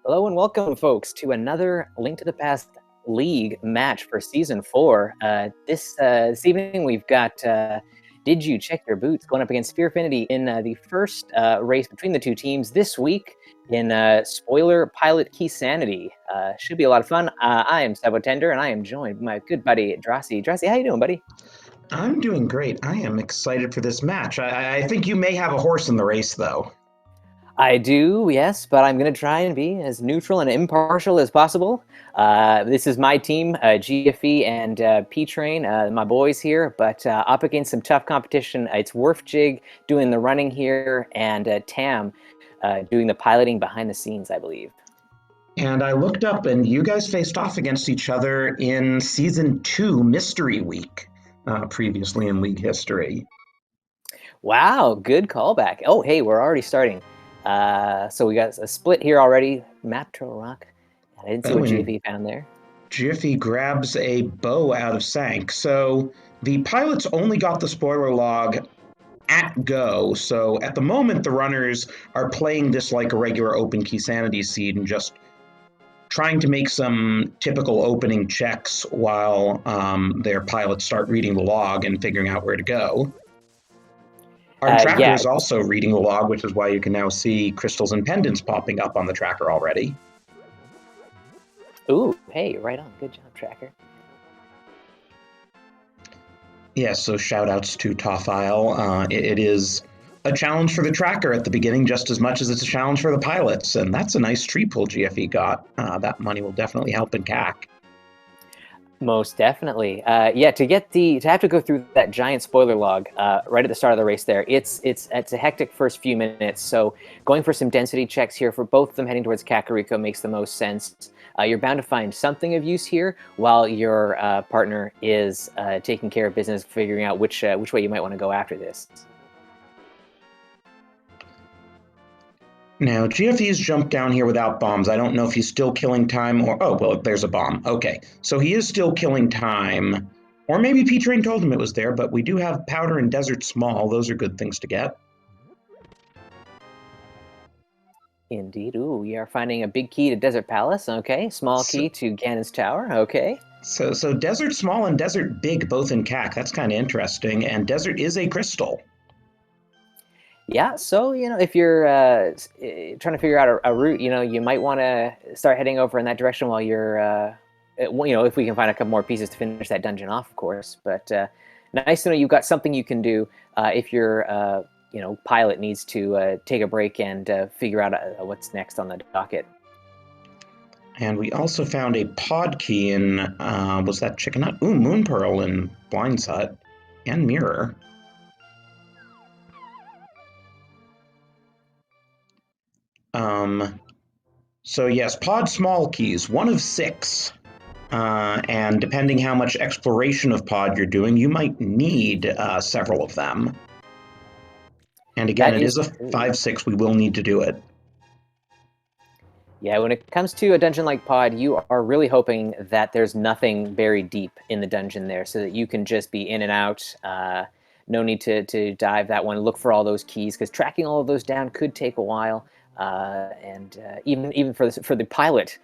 Hello and welcome, folks, to another Link to the Past League match for Season 4. This evening we've got Did You Check Your Boots going up against Sphere-finity in the first race between the two teams this week in Spoiler Pilot Key Sanity. Should be a lot of fun. I am Sabotender, and I am joined by my good buddy Drossi. Drossi, how you doing, buddy? I'm doing great. I am excited for this match. I think you may have a horse in the race, though. I do, yes, but I'm going to try and be as neutral and impartial as possible. This is my team, GFE and P-Train, my boys here, but up against some tough competition. It's Werfjig doing the running here, and Tam doing the piloting behind the scenes, I believe. And I looked up, and you guys faced off against each other in Season 2 Mystery Week, previously in League history. Wow, good callback. Oh, hey, we're already starting. So we got a split here already. Map Turtle Rock. I didn't see what GFE found there. GFE grabs a bow out of Sank. So the pilots only got the spoiler log at go. So at the moment, the runners are playing this like a regular open key sanity seed and just trying to make some typical opening checks while their pilots start reading the log and figuring out where to go. Our tracker is also reading the log, which is why you can now see crystals and pendants popping up on the tracker already. Ooh, hey, right on. Good job, tracker. Yeah, so shout outs to Tophile. It is a challenge for the tracker at the beginning just as much as it's a challenge for the pilots, and that's a nice tree pull GFE got. That money will definitely help in CAC. Most definitely. Yeah, to have to go through that giant spoiler log right at the start of the race there, it's a hectic first few minutes. So going for some density checks here for both of them heading towards Kakariko makes the most sense. You're bound to find something of use here while your partner is taking care of business, figuring out which way you might want to go after this. Now, GFE's jumped down here without bombs. I don't know if he's still killing time or... Oh, well, there's a bomb. Okay, so he is still killing time. Or maybe P-Train told him it was there, but we do have Powder and Desert Small. Those are good things to get. Indeed. Ooh, we are finding a big key to Desert Palace. Okay, small key to Ganon's Tower. Okay. So Desert Small and Desert Big both in CAC. That's kind of interesting. And Desert is a crystal. Yeah, so, if you're trying to figure out a route, you might want to start heading over in that direction while you're, if we can find a couple more pieces to finish that dungeon off, of course. But nice to know you've got something you can do if your, pilot needs to take a break and figure out what's next on the docket. And we also found a pod key in, was that Chicken Hut? Ooh, Moon Pearl in Blind's Hut and Mirror. So yes, pod small keys, 1 of 6. And depending how much exploration of pod you're doing, you might need several of them. And again, it is a 5/6. We will need to do it. Yeah, when it comes to a dungeon like Pod, you are really hoping that there's nothing buried deep in the dungeon there so that you can just be in and out. No need to dive that one. Look for all those keys, because tracking all of those down could take a while. And even for the pilot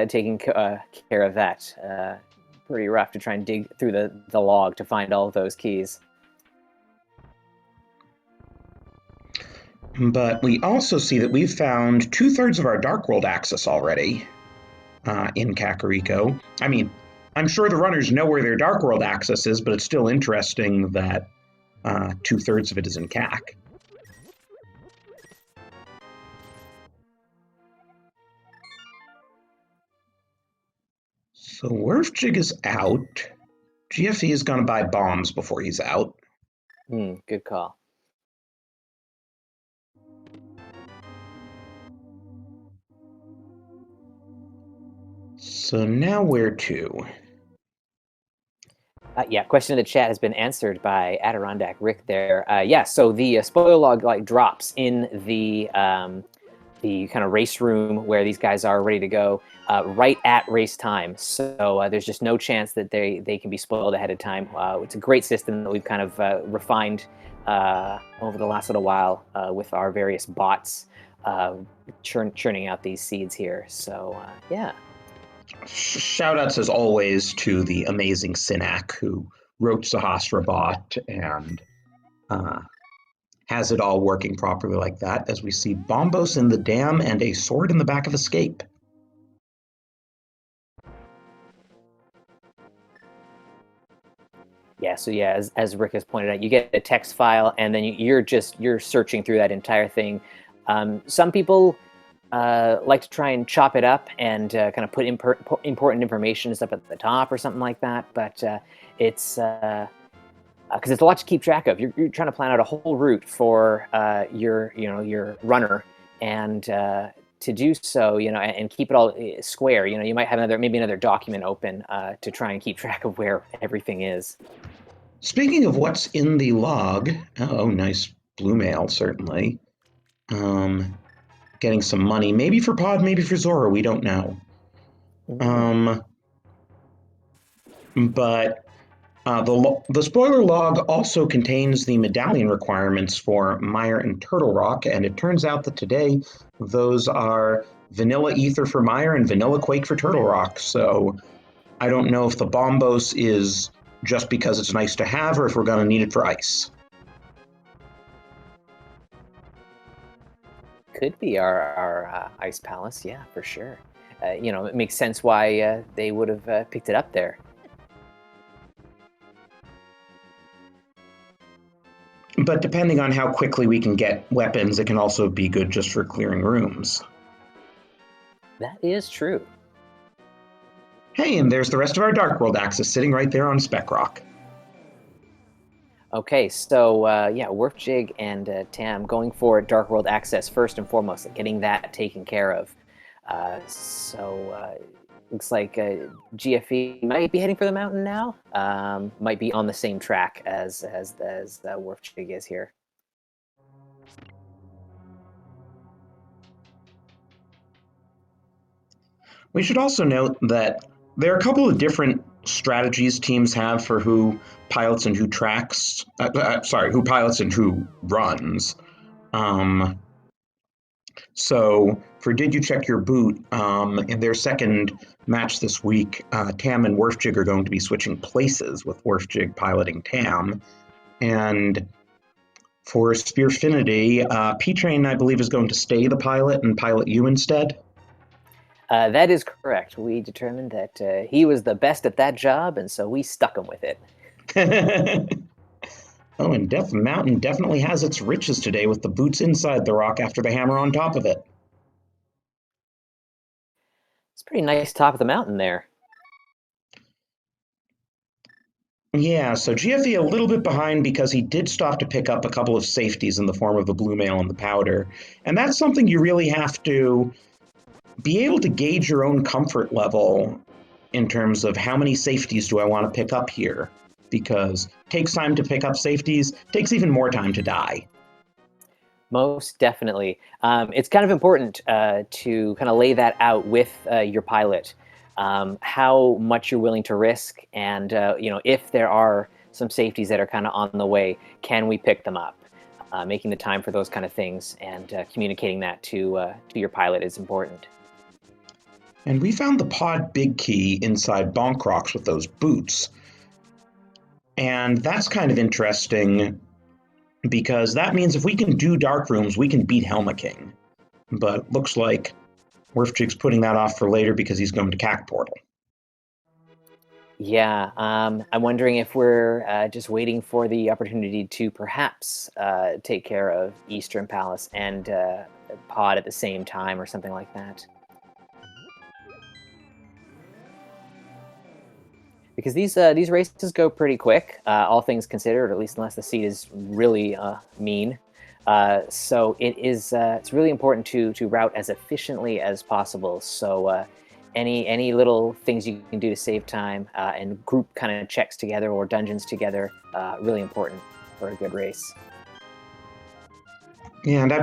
taking care of that, pretty rough to try and dig through the log to find all of those keys. But we also see that we've found 2/3 of our Dark World access already in Kakariko. I mean, I'm sure the runners know where their Dark World access is, but it's still interesting that 2/3 of it is in CAC. So Werfjig is out. GFE is going to buy bombs before he's out. Good call. So now where to? Yeah, question in the chat has been answered by Adirondack Rick there. Yeah, so the spoiler log drops in the kind of race room where these guys are ready to go right at race time. So there's just no chance that they can be spoiled ahead of time. It's a great system that we've kind of refined over the last little while with our various bots churning out these seeds here. So yeah. Shoutouts as always to the amazing Synac who wrote Sahasrabot and has it all working properly like that, as we see Bombos in the dam and a sword in the back of Escape. Yeah, so yeah, as Rick has pointed out, you get a text file, and then you're searching through that entire thing. Some people like to try and chop it up and kind of put important information up at the top or something like that. But it's because it's a lot to keep track of. You're trying to plan out a whole route for your runner, and to do so, and keep it all square. You might have maybe another document open to try and keep track of where everything is. Speaking of what's in the log, oh, nice blue mail, certainly. Getting some money, maybe for Pod, maybe for Zora, we don't know. But the spoiler log also contains the medallion requirements for Mire and Turtle Rock, and it turns out that today those are Vanilla Ether for Mire and Vanilla Quake for Turtle Rock. So I don't know if the Bombos is just because it's nice to have, or if we're going to need it for ice. Could be our ice palace, yeah, for sure. It makes sense why they would have picked it up there. But depending on how quickly we can get weapons, it can also be good just for clearing rooms. That is true. Hey, and there's the rest of our Dark World axis sitting right there on Spec Rock. Okay, so yeah, Werfjig and Tam going for Dark World access first and foremost, getting that taken care of. Looks like GFE might be heading for the mountain now. Might be on the same track as Werfjig is here. We should also note that there are a couple of different strategies teams have for who pilots and who tracks. Who pilots and who runs. So for Did You Check Your Boot, in their second match this week, Tam and Werfjig are going to be switching places, with Werfjig piloting Tam. And for Sphere-finity, P-Train, I believe, is going to stay the pilot and pilot you instead. That is correct. We determined that he was the best at that job, and so we stuck him with it. Oh, and Death Mountain definitely has its riches today, with the boots inside the rock after the hammer on top of it. It's a pretty nice top of the mountain there. Yeah, so GFE a little bit behind because he did stop to pick up a couple of safeties in the form of the blue mail and the powder. And that's something you really have to be able to gauge your own comfort level in terms of how many safeties do I want to pick up here, because it takes time to pick up safeties, takes even more time to die. Most definitely. It's kind of important to kind of lay that out with your pilot, how much you're willing to risk, and if there are some safeties that are kind of on the way, can we pick them up? Making the time for those kind of things and communicating that to your pilot is important. And we found the pod big key inside Bonk Rocks with those boots. And that's kind of interesting, because that means if we can do dark rooms, we can beat Helma King. But looks like Werfjig's putting that off for later because he's going to CAC Portal. Yeah, I'm wondering if we're just waiting for the opportunity to perhaps take care of Eastern Palace and Pod at the same time or something like that. Because these races go pretty quick, all things considered, at least unless the seed is really mean. So it's really important to route as efficiently as possible. So any little things you can do to save time and group kind of checks together or dungeons together, really important for a good race. Yeah, and I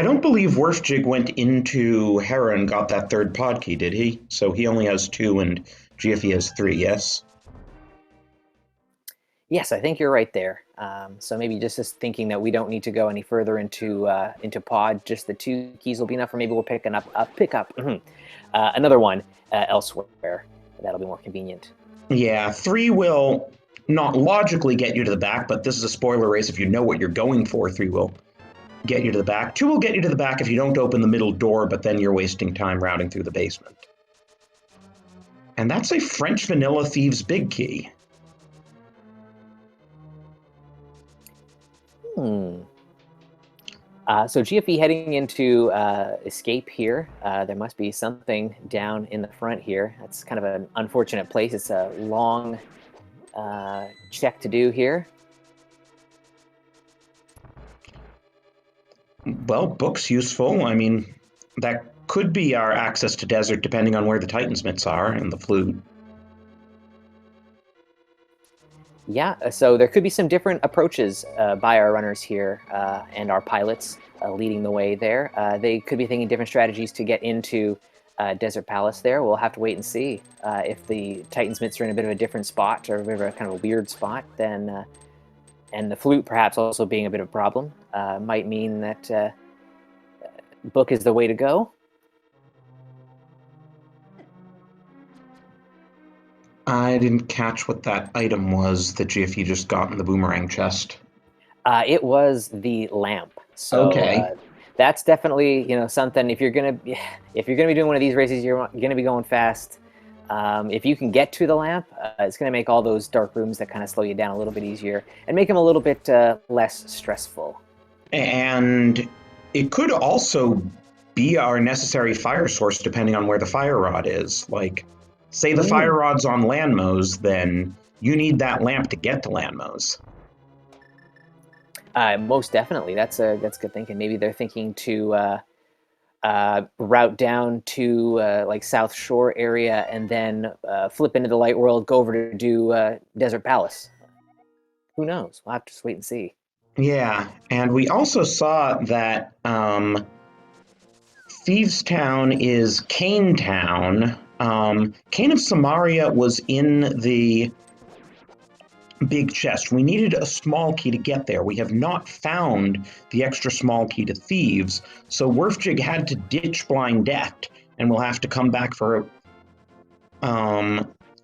don't believe Werfjig went into Hera and got that third pod key, did he? So he only has 2 and GFE has 3, yes? Yes, I think you're right there. So maybe just thinking that we don't need to go any further into pod, just the 2 keys will be enough, or maybe we'll pick up another one elsewhere. That'll be more convenient. Yeah, 3 will not logically get you to the back, but this is a spoiler race. If you know what you're going for, 3 will get you to the back. 2 will get you to the back if you don't open the middle door, but then you're wasting time routing through the basement. And that's a French Vanilla Thieves big key. So GFE heading into escape here. There must be something down in the front here. That's kind of an unfortunate place. It's a long check to do here. Well, book's useful. I mean, that could be our access to desert depending on where the Titansmiths are and the flute. Yeah, so there could be some different approaches by our runners here and our pilots leading the way there. They could be thinking different strategies to get into Desert Palace there. We'll have to wait and see if the Titansmiths are in a bit of a different spot or a bit of a kind of a weird spot. Then, and the flute perhaps also being a bit of a problem might mean that book is the way to go. I didn't catch what that item was that GFE just got in the boomerang chest. It was the lamp. So Okay. that's definitely something. If you're gonna be doing one of these races, you're gonna be going fast. If you can get to the lamp, it's gonna make all those dark rooms that kind of slow you down a little bit easier and make them a little bit less stressful. And it could also be our necessary fire source depending on where the fire rod is. Like, say the fire rod's on Landmos, then you need that lamp to get to Landmos. Most definitely, that's good thinking. Maybe they're thinking to route down to like South Shore area and then flip into the light world, go over to do Desert Palace. Who knows? We'll have to just wait and see. Yeah, and we also saw that Thieves Town is Cane Town. Cane of Samaria was in the big chest. We needed a small key to get there. We have not found the extra small key to Thieves, so Werfjig had to ditch Blind Death, and we'll have to come back for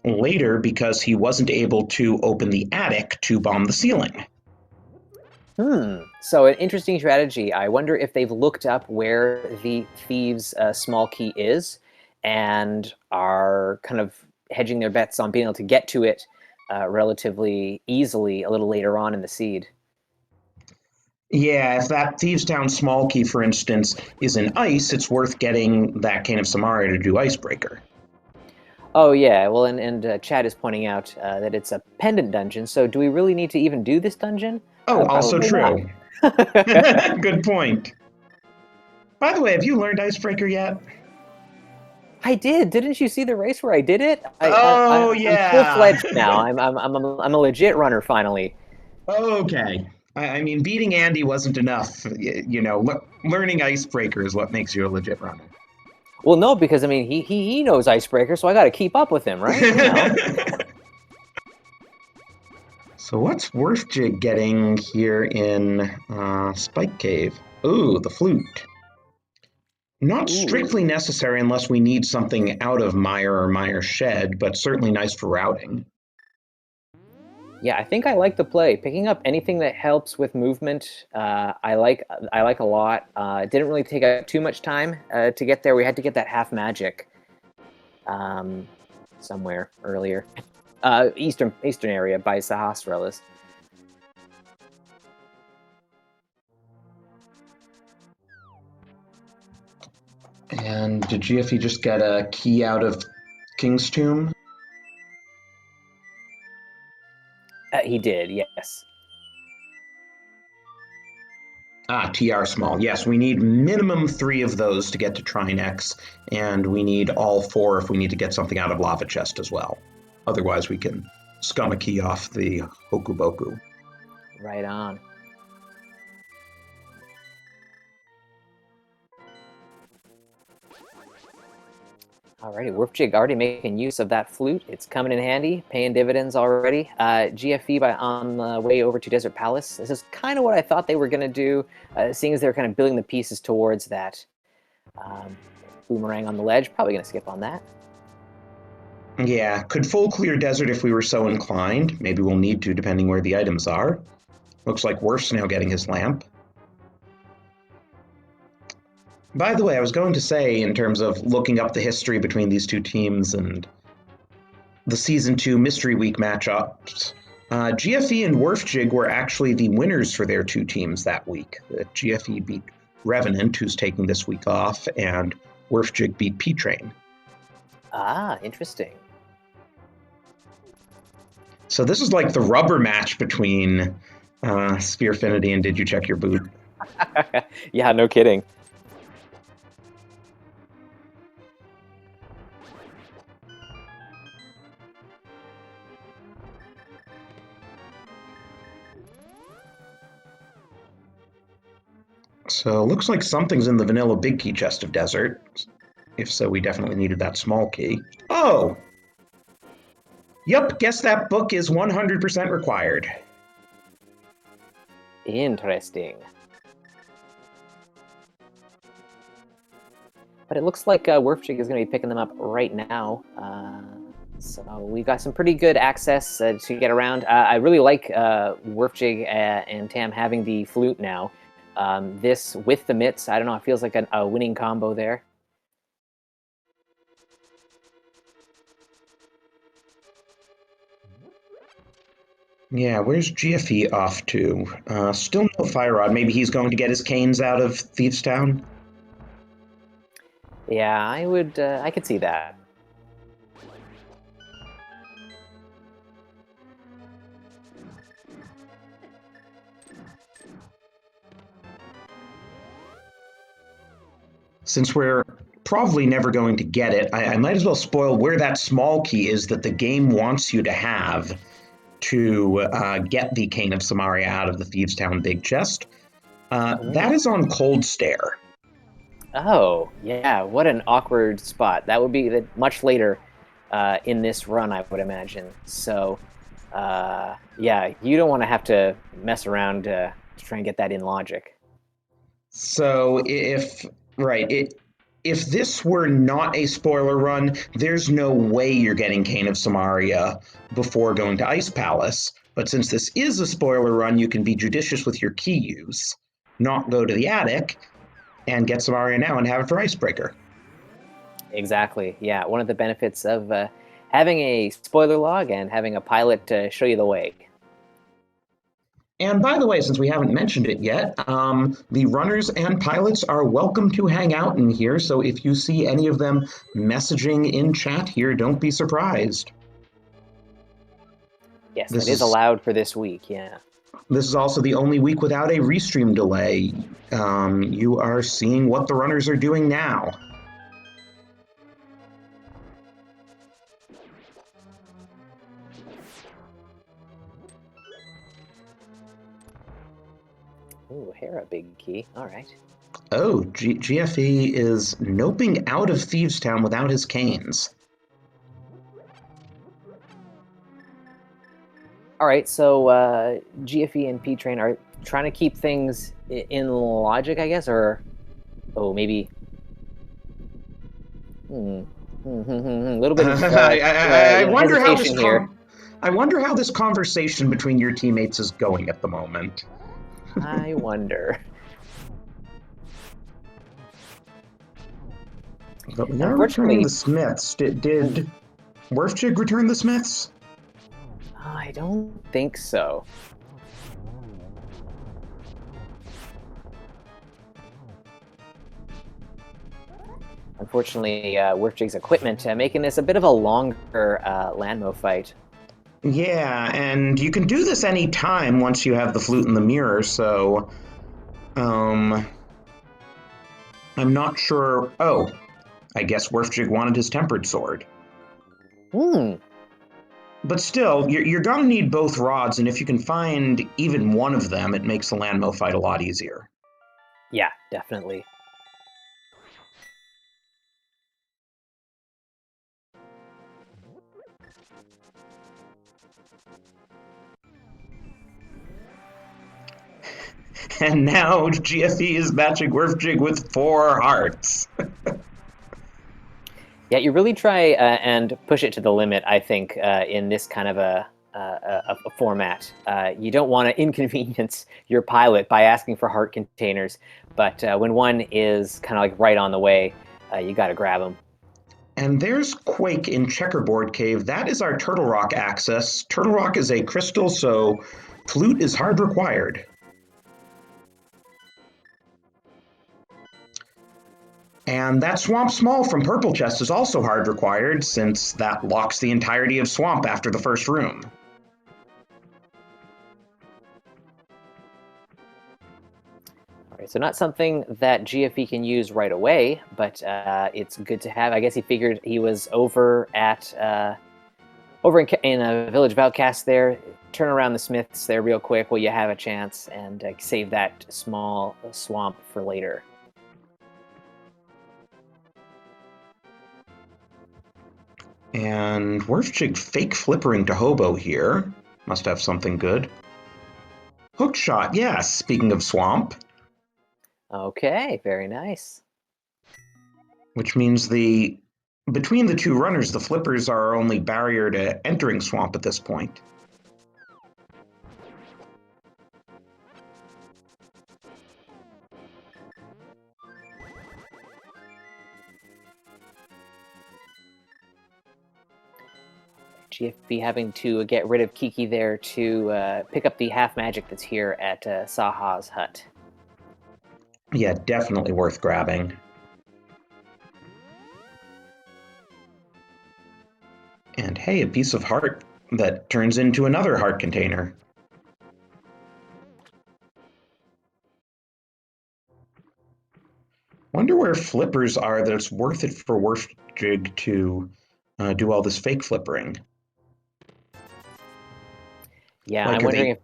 later because he wasn't able to open the attic to bomb the ceiling. So an interesting strategy. I wonder if they've looked up where the thieves' small key is and are kind of hedging their bets on being able to get to it relatively easily a little later on in the seed. Yeah, if that Thieves Town small key, for instance, is in ice, it's worth getting that Cane of Samaria to do Icebreaker. Oh yeah, well, and Chad is pointing out that it's a pendant dungeon. So do we really need to even do this dungeon? Oh, also Probably true. not. Good point. By the way, have you learned Icebreaker yet? I did. Didn't you see the race where I did it? Oh, I'm full yeah. fledged now. I'm a legit runner finally. Okay. I mean, beating Andy wasn't enough. Learning Icebreaker is what makes you a legit runner. Well, no, because I mean he knows Icebreaker, so I got to keep up with him, right? So what's Werfjig getting here in Spike Cave? Ooh, the flute. Not Ooh. strictly necessary unless we need something out of Meyer or Meyer Shed, but certainly nice for routing. Yeah, I think I like the play. Picking up anything that helps with movement, I like a lot. It didn't really take too much time to get there. We had to get that half magic somewhere earlier. Eastern area by Sahasralis. And did GFE just get a key out of King's Tomb? He did, yes. Ah, TR small. Yes, we need minimum 3 of those to get to Trine X, and we need all 4 if we need to get something out of Lava Chest as well. Otherwise, we can scum a key off the Hokuboku. Right on. Alrighty, Wolfjig already making use of that flute. It's coming in handy, paying dividends already. GFE on the way over to Desert Palace. This is kind of what I thought they were going to do, seeing as they're kind of building the pieces towards that boomerang on the ledge. Probably going to skip on that. Yeah, could full clear desert if we were so inclined. Maybe we'll need to, depending where the items are. Looks like Worf's now getting his lamp. By the way, I was going to say, in terms of looking up the history between these two teams and the Season 2 Mystery Week matchups, GFE and Wolfjig were actually the winners for their two teams that week. GFE beat Revenant, who's taking this week off, and Wolfjig beat P-Train. Ah, interesting. So this is like the rubber match between Sphere-finity and Did You Check Your Boot? Yeah, no kidding. So it looks like something's in the vanilla big key chest of desert. If so, we definitely needed that small key. Oh! Yup, guess that book is 100% required. Interesting. But it looks like Wolfjig is going to be picking them up right now. So we got some pretty good access to get around. I really like Wolfjig and Tam having the flute now. This with the mitts, I don't know, it feels like a winning combo there. Yeah, where's GFE off to? Still no Fire Rod. Maybe he's going to get his canes out of Thieves Town? Yeah, I could see that. Since we're probably never going to get it, I might as well spoil where that small key is that the game wants you to have to get the Cane of Samaria out of the Thieves Town big chest. That is on Cold Stare. Oh, yeah, what an awkward spot. That would be much later in this run, I would imagine. So, yeah, you don't want to have to mess around to try and get that in logic. So if this were not a spoiler run, there's no way you're getting Cane of Samaria before going to Ice Palace. But since this is a spoiler run, you can be judicious with your key use, not go to the attic, and get Samaria now and have it for Icebreaker. Exactly. Yeah, one of the benefits of having a spoiler log and having a pilot to show you the way. And by the way, since we haven't mentioned it yet, the runners and pilots are welcome to hang out in here. So if you see any of them messaging in chat here, don't be surprised. Yes, that is allowed for this week, yeah. This is also the only week without a restream delay. You are seeing what the runners are doing now. Ooh, Hera, big key. All right. Oh, GFE is noping out of Thieves Town without his canes. All right, so GFE and P-Train are trying to keep things in logic, I guess, or maybe a little bit of I wonder how this here. I wonder how this conversation between your teammates is going at the moment. I wonder. But we are returning the Smiths. Did Wolfjig return the Smiths? I don't think so. Unfortunately, Wolfjig's equipment making this a bit of a longer Landmo fight. Yeah, and you can do this any time once you have the flute and the mirror, so I'm not sure. Oh, I guess Wolfjig wanted his tempered sword. But still, you're gonna need both rods, and if you can find even one of them, it makes the Landmo fight a lot easier. Yeah, definitely. And now GFE is matching Werfjig with 4 hearts. Yeah, you really try and push it to the limit, I think, in this kind of a format. You don't want to inconvenience your pilot by asking for heart containers, but when one is kind of like right on the way, you got to grab them. And there's Quake in Checkerboard Cave. That is our Turtle Rock access. Turtle Rock is a crystal, so flute is hard required. And that Swamp Small from Purple Chest is also hard required, since that locks the entirety of Swamp after the first room. All right, so not something that GFE can use right away, but it's good to have. I guess he figured he was over at over in Village of Outcasts there. Turn around the Smiths there real quick while you have a chance, and save that small swamp for later. And Werfjig fake flippering to Hobo here. Must have something good. Hookshot, yes, speaking of Swamp. Okay, very nice. Which means between the two runners, the flippers are our only barrier to entering Swamp at this point. GFB having to get rid of Kiki there to pick up the half magic that's here at Saha's hut. Yeah, definitely worth grabbing. And hey, a piece of heart that turns into another heart container. Wonder where flippers are that's worth it for Werfjig to do all this fake flippering. Yeah, Like, I'm wondering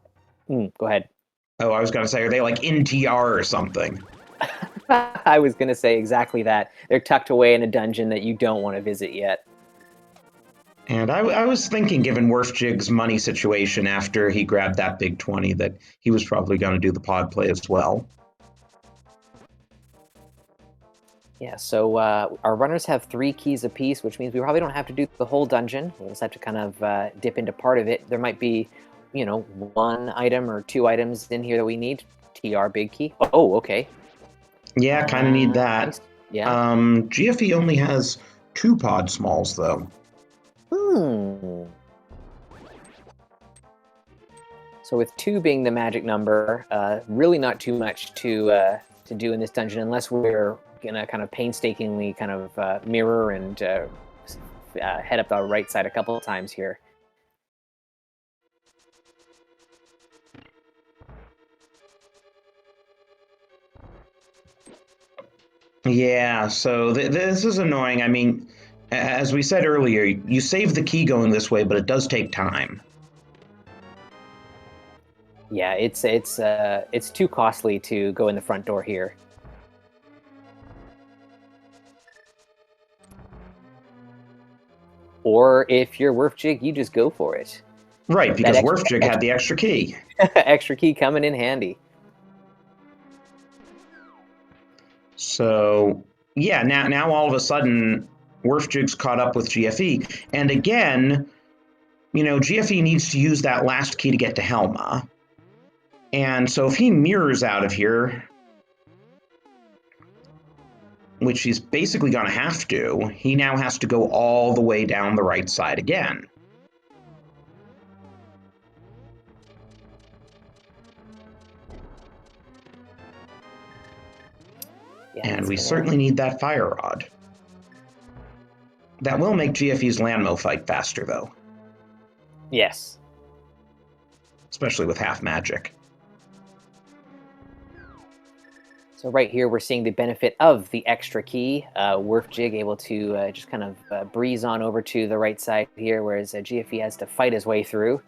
if... go ahead. Oh, I was going to say, are they like in TR or something? I was going to say exactly that. They're tucked away in a dungeon that you don't want to visit yet. And I was thinking, given Werfjig's money situation after he grabbed that big 20, that he was probably going to do the pod play as well. Yeah, so our runners have 3 keys apiece, which means we probably don't have to do the whole dungeon. We'll just have to kind of dip into part of it. There might be, 1 item or 2 items in here that we need. TR big key. Oh, okay. Yeah, kind of need that. Nice. Yeah. GFE only has 2 pod smalls, though. So with 2 being the magic number, really not too much to do in this dungeon, unless we're gonna kind of painstakingly kind of mirror and head up the right side a couple of times here. Yeah, so this is annoying. I mean, as we said earlier, you save the key going this way, but it does take time. Yeah, it's too costly to go in the front door here. Or if you're Werfjig, you just go for it. Right, because Werfjig had the extra key. Extra key coming in handy. So, yeah, now all of a sudden, Werfjig's caught up with GFE. And again, GFE needs to use that last key to get to Helma. And so if he mirrors out of here, which he's basically going to have to, he now has to go all the way down the right side again. Yeah, and we certainly need that fire rod. That will make GFE's Landmo fight faster, though. Yes. Especially with half magic. So right here, we're seeing the benefit of the extra key. Werfjig able to just kind of breeze on over to the right side here, whereas GFE has to fight his way through.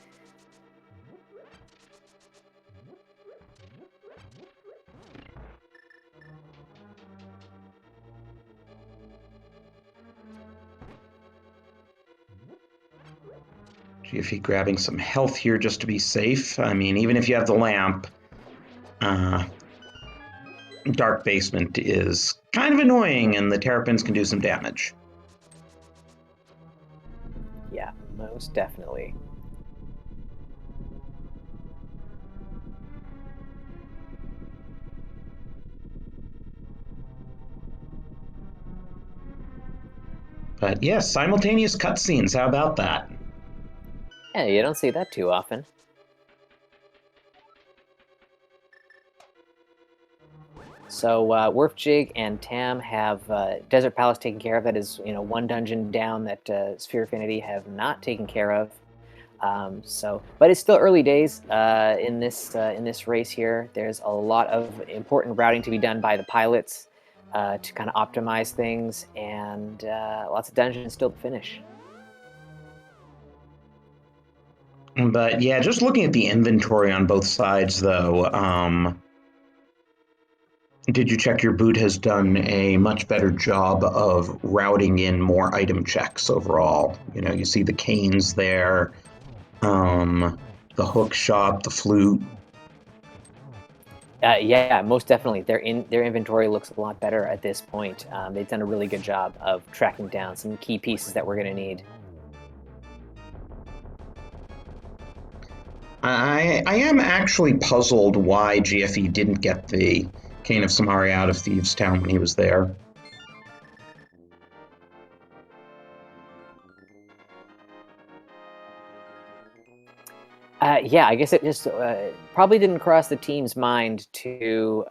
GFE grabbing some health here just to be safe. I mean, even if you have the lamp, Dark Basement is kind of annoying, and the Terrapins can do some damage. Yeah, most definitely. But yes, simultaneous cutscenes. How about that? Yeah, you don't see that too often. So Werfjig and Tam have Desert Palace taken care of. That is, one dungeon down that Sphere-finity have not taken care of. But it's still early days in this race here. There's a lot of important routing to be done by the pilots to kind of optimize things, and lots of dungeons still to finish. But yeah, just looking at the inventory on both sides, though, did you check your boot has done a much better job of routing in more item checks overall? You see the canes there, the hook shot, the flute. Yeah, most definitely. Their inventory looks a lot better at this point. They've done a really good job of tracking down some key pieces that we're going to need. I am actually puzzled why GFE didn't get the Cane of Samaria out of Thieves' Town when he was there. Yeah, I guess it just probably didn't cross the team's mind to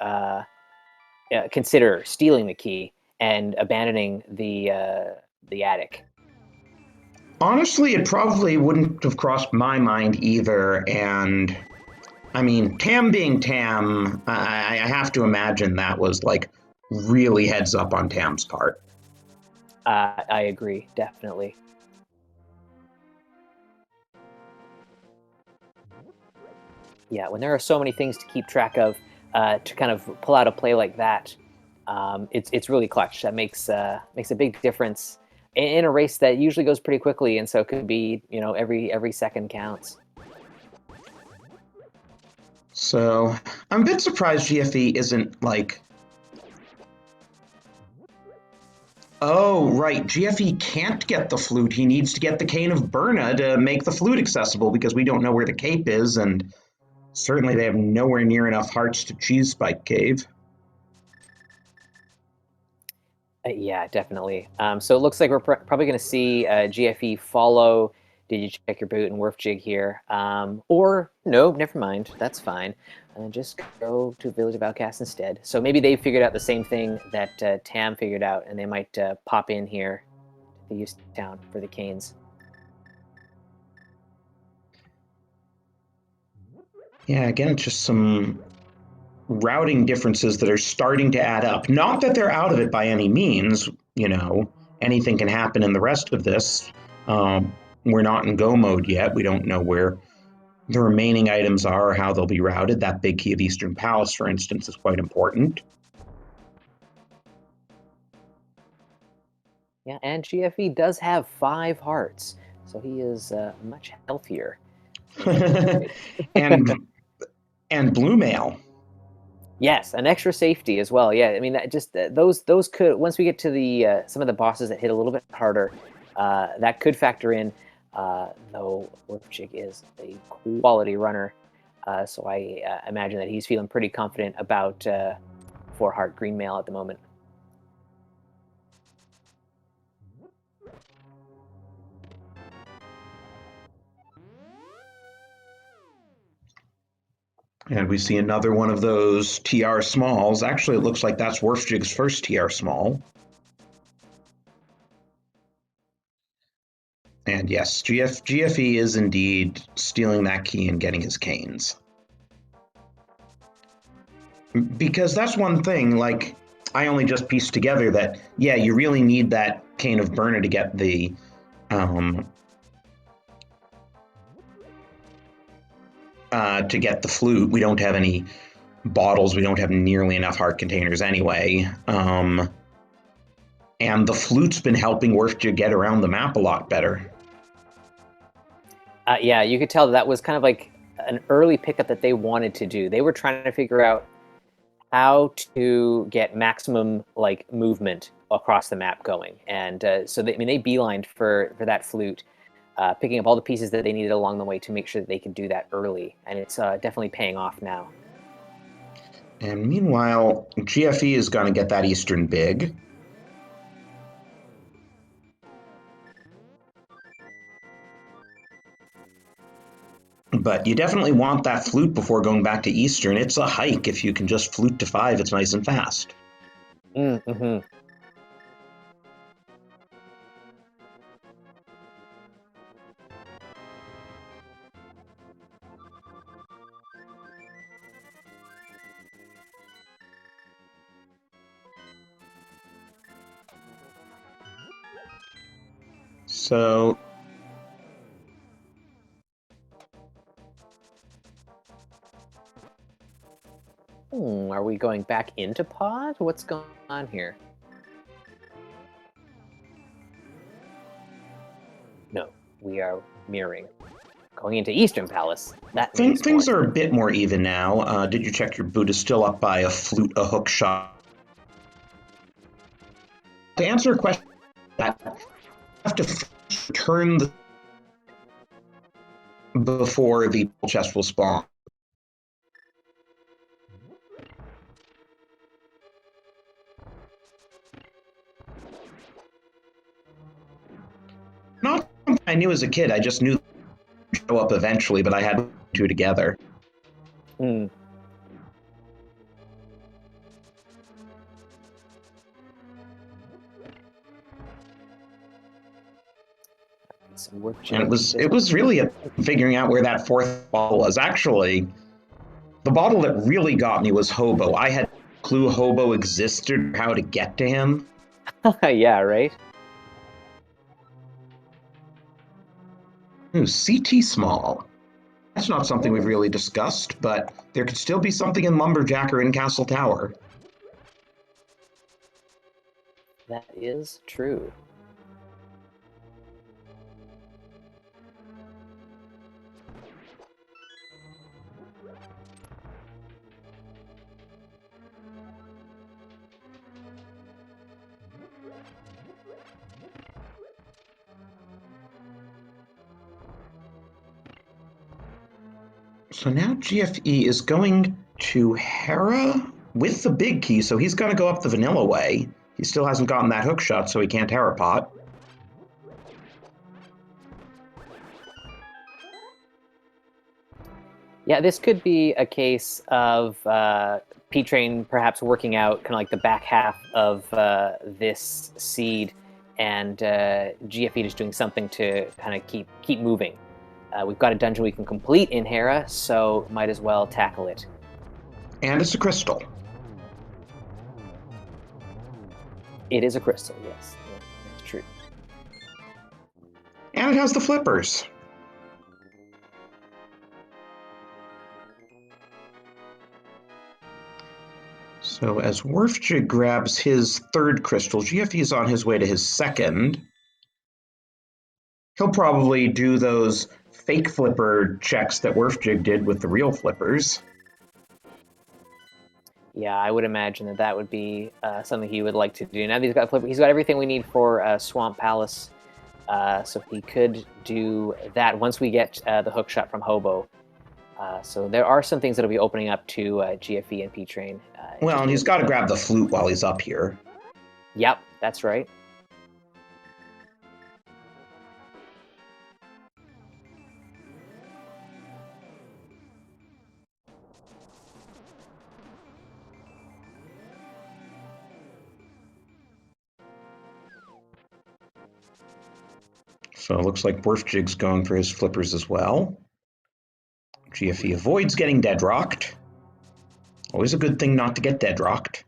consider stealing the key and abandoning the attic. Honestly, it probably wouldn't have crossed my mind either, and I mean, Tam being Tam, I have to imagine that was like really heads up on Tam's part. I agree, definitely. Yeah, when there are so many things to keep track of, to kind of pull out a play like that, it's really clutch. That makes a big difference in a race that usually goes pretty quickly, and so it could be every second counts. So I'm a bit surprised GFE isn't like. Oh, right. GFE can't get the flute. He needs to get the Cane of Burna to make the flute accessible because we don't know where the cape is, and certainly they have nowhere near enough hearts to Cheese Spike Cave. Yeah, definitely. So it looks like we're probably going to see GFE follow Did You Check Your Boot and Werfjig here. Or, no, never mind. That's fine. Just go to Village of Outcasts instead. So maybe they figured out the same thing that Tam figured out, and they might pop in here to Thieves' Town for the Canes. Yeah, again, it's just some routing differences that are starting to add up. Not that they're out of it by any means, anything can happen in the rest of this. We're not in go mode yet. We don't know where the remaining items are or how they'll be routed. That big key of Eastern Palace, for instance, is quite important. Yeah, and GFE does have 5 hearts, so he is much healthier. and blue mail. Yes, an extra safety as well. Yeah, I mean, those could, once we get to the some of the bosses that hit a little bit harder, that could factor in. Though Werfjig is a quality runner, so I imagine that he's feeling pretty confident about 4 heart green mail at the moment. And we see another one of those TR smalls. Actually, it looks like that's Werfjig's first TR small. And yes, GFE is indeed stealing that key and getting his canes. Because that's one thing, like, I only just pieced together that, yeah, you really need that Cane of Burna to get the flute. We don't have any bottles. We don't have nearly enough heart containers anyway. And the flute's been helping Werfjig get around the map a lot better. Yeah, you could tell that was kind of like an early pickup that they wanted to do. They were trying to figure out how to get maximum like movement across the map going, and so they, I mean they beelined for that flute, picking up all the pieces that they needed along the way to make sure that they could do that early, and it's definitely paying off now. And meanwhile, GFE is going to get that Eastern big. But you definitely want that flute before going back to Eastern. It's a hike. If you can just flute to 5, it's nice and fast. Mm-hmm. So Are we going back into pod? What's going on here? No, we are mirroring. Going into Eastern Palace. That makes more things are a sense. bit more even now. Did you check your boot is still up by a flute, a hook shot? To answer a question, I have to turn the before the chest will spawn. Not something I knew as a kid. I just knew they'd show up eventually, but I had two together. Hmm. Some work And just it was really figuring out where that fourth bottle was. Actually, the bottle that really got me was Hobo. I had no clue Hobo existed or how to get to him. yeah, right? Ooh, CT small. That's not something we've really discussed, but there could still be something in Lumberjack or in Castle Tower. That is true. So now GFE is going to Hera with the big key, so he's going to go up the vanilla way. He still hasn't gotten that hook shot, so he can't Hera pot. Yeah, this could be a case of P-Train perhaps working out kind of like the back half of this seed, and GFE just doing something to kind of keep moving. We've got a dungeon we can complete in Hera, so might as well tackle it. And it's a crystal. It is a crystal, yes. Yeah, that's true. And it has the flippers. So as Worfjig grabs his third crystal, GFE is on his way to his second. He'll probably do those fake flipper checks that Worfjig did with the real flippers. Yeah, I would imagine that that would be something he would like to do. Now that he's got everything we need for Swamp Palace, so he could do that once we get the hook shot from Hobo. So there are some things that'll be opening up to GFE and P-Train. Well, and he's got to grab the flute while he's up here. Yep, that's right. So it looks like Worfjig's going for his flippers as well. GFE avoids getting deadrocked. Always a good thing not to get deadrocked.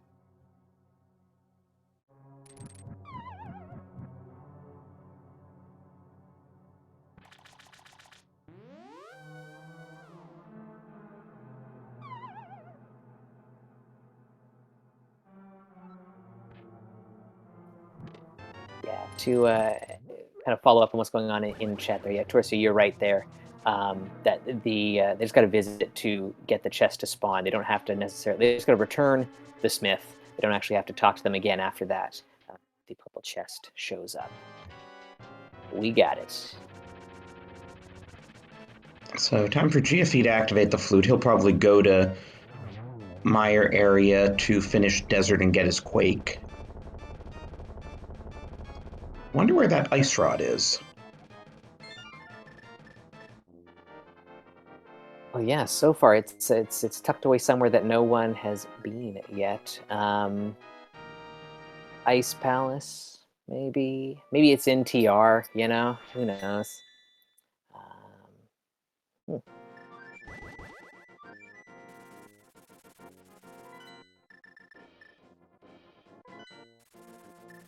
Yeah, to kind of follow up on what's going on in chat there. Yeah, Torso, you're right there. that they just got to visit it to get the chest to spawn. They don't have to necessarily. They just got to return the smith. They don't actually have to talk to them again after that. The purple chest shows up. We got it. So time for GFE to activate the flute. He'll probably go to Mire area to finish Desert and get his Quake. Wonder where that Ice Rod is. Oh yeah, so far it's tucked away somewhere that no one has been yet. Ice Palace, maybe it's in TR. You know, who knows? Hmm.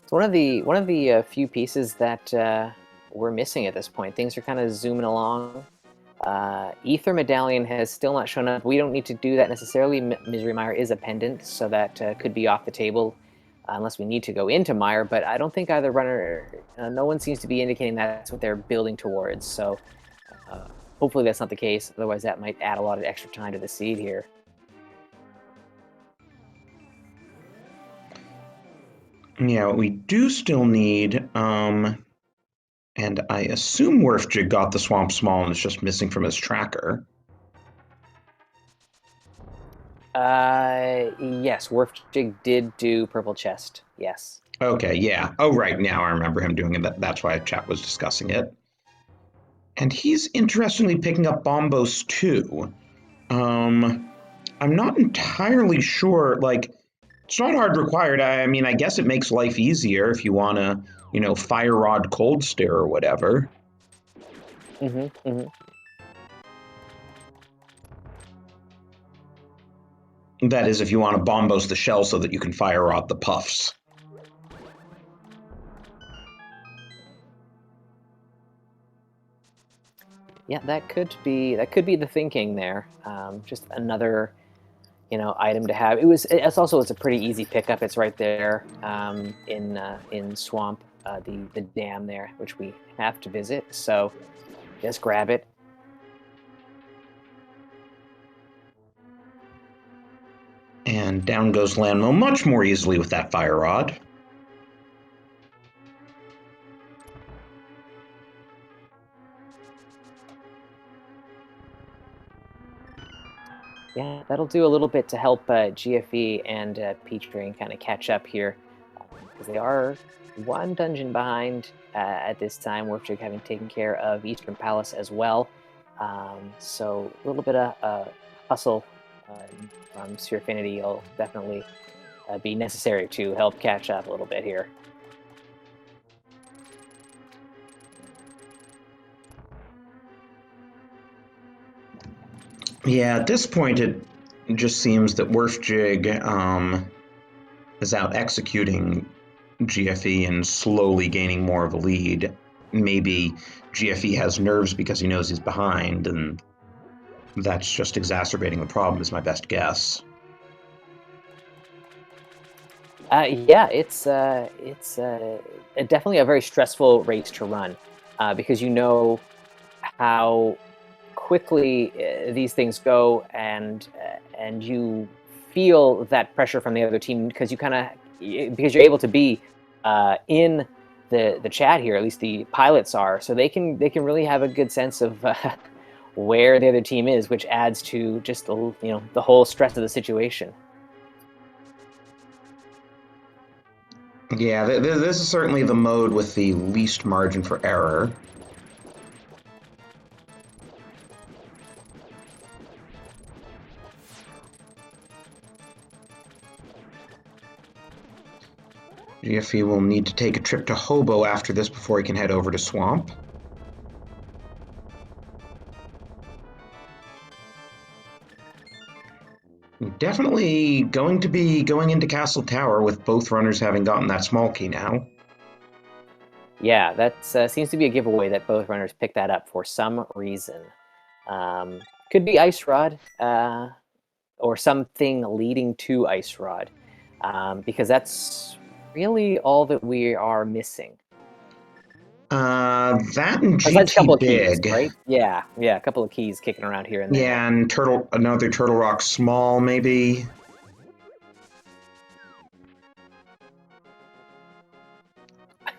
It's one of the few pieces that we're missing at this point. Things are kind of zooming along. Ether Medallion has still not shown up. We don't need to do that necessarily. Misery Mire is a pendant, so that could be off the table unless we need to go into Mire. But I don't think either runner, no one seems to be indicating that's what they're building towards. So hopefully that's not the case. Otherwise, that might add a lot of extra time to the seed here. Yeah, we do still need, and I assume Werfjig got the Swamp Small and it's just missing from his tracker. Yes, Werfjig did do Purple Chest. Yes. Okay, yeah. Oh, right, now I remember him doing it. That's why chat was discussing it. And he's interestingly picking up Bombos too. I'm not entirely sure, like, it's not hard required. I mean, I guess it makes life easier if you want to, Fire Rod Cold Stare or whatever. Mm-hmm, mm-hmm. That is, if you want to bombos the shell so that you can Fire Rod the puffs. Yeah, that could be the thinking there. Just another, item to have. It's a pretty easy pickup. It's right there in Swamp, the dam there, which we have to visit. So just grab it. And down goes Lanmo much more easily with that Fire Rod. Yeah, that'll do a little bit to help GFE and Peach Drain kind of catch up here, because they are one dungeon behind at this time. Warpjig having taken care of Eastern Palace as well, so a little bit of hustle from Sphere-finity will definitely be necessary to help catch up a little bit here. Yeah, at this point, it just seems that Werfjig is out executing GFE and slowly gaining more of a lead. Maybe GFE has nerves because he knows he's behind, and that's just exacerbating the problem, is my best guess. Yeah, it's definitely a very stressful race to run because you know how quickly these things go, and you feel that pressure from the other team because because you're able to be in the chat here. At least the pilots are, so they can really have a good sense of where the other team is, which adds to just the whole stress of the situation. Yeah, this is certainly the mode with the least margin for error. GFE will need to take a trip to Hobo after this before he can head over to Swamp. Definitely going to be going into Castle Tower with both runners having gotten that small key now. Yeah, that seems to be a giveaway that both runners picked that up for some reason. Could be Ice Rod or something leading to Ice Rod, because that's really all that we are missing. That and Besides a couple GT of keys, big. right? Yeah, a couple of keys kicking around here and there. Yeah, and another Turtle Rock small, maybe.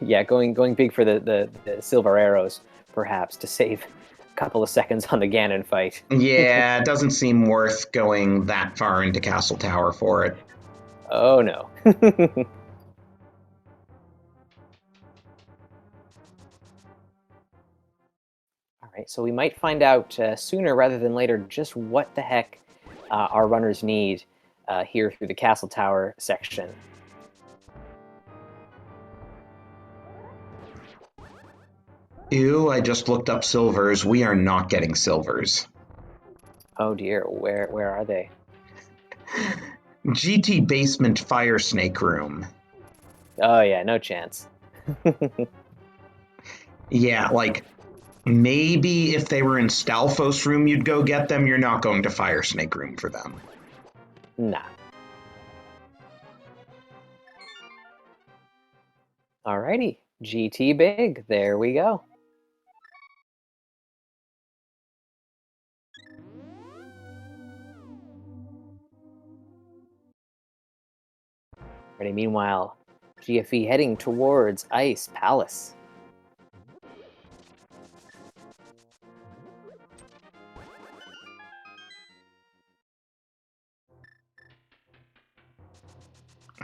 Yeah, going big for the silver arrows, perhaps, to save a couple of seconds on the Ganon fight. Yeah, it doesn't seem worth going that far into Castle Tower for it. Oh no. All right, so we might find out sooner rather than later just what the heck our runners need here through the Castle Tower section. Ew, I just looked up silvers. We are not getting silvers. Oh dear, where are they? GT Basement Fire Snake Room. Oh yeah, no chance. Yeah, like, maybe if they were in Stalfos Room, you'd go get them. You're not going to Fire Snake Room for them. Nah. Alrighty, GT big, there we go. Ready, meanwhile, GFE heading towards Ice Palace.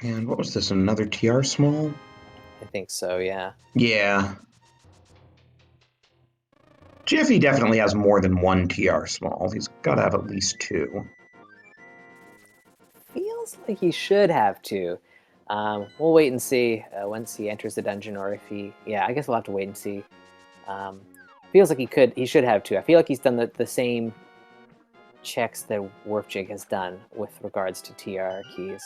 And what was this, another TR small? I think so, yeah. Yeah. GFE definitely has more than one TR small. He's got to have at least two. Feels like he should have to. We'll wait and see once he enters the dungeon, or if he... Yeah, I guess we'll have to wait and see. Feels like he should have to. I feel like he's done the same checks that Warpjig has done with regards to TR keys.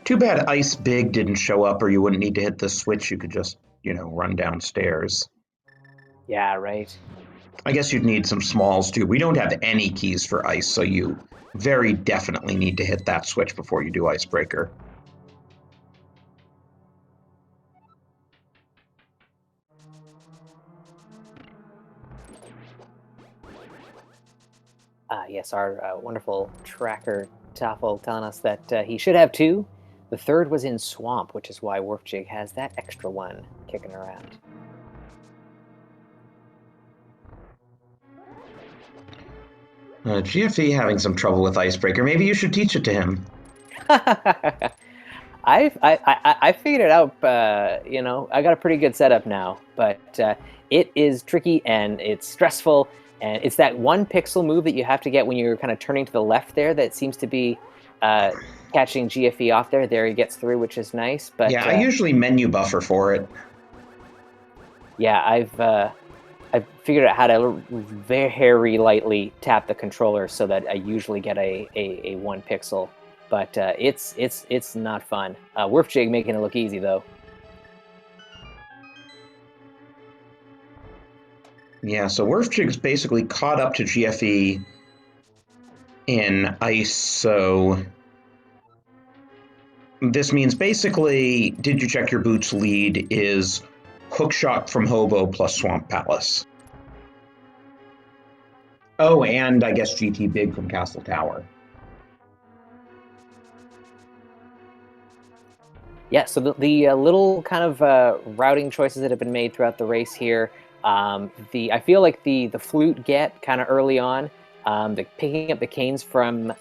Too bad Ice Big didn't show up, or you wouldn't need to hit the switch. You could just, run downstairs. Yeah, right. I guess you'd need some smalls too. We don't have any keys for Ice, so you very definitely need to hit that switch before you do Icebreaker. Yes, our wonderful tracker Toffel telling us that he should have two. The third was in Swamp, which is why Warpjig has that extra one kicking around. GFE having some trouble with Icebreaker. Maybe you should teach it to him. I figured it out. I got a pretty good setup now, but it is tricky and it's stressful, and it's that one pixel move that you have to get when you're kind of turning to the left there that seems to be catching GFE off there. There he gets through, which is nice. But Yeah, I usually menu buffer for it. yeah, I've figured out how to very lightly tap the controller so that I usually get a one pixel. But it's not fun. Warpjig making it look easy though. Yeah, so Werfjig's basically caught up to GFE in Ice, so this means basically, Did You Check Your Boots lead is Hookshot from Hobo plus Swamp Palace. Oh, and I guess GT Big from Castle Tower. Yeah, so the little kind of routing choices that have been made throughout the race here. I feel like the flute get kind of early on, the picking up the canes from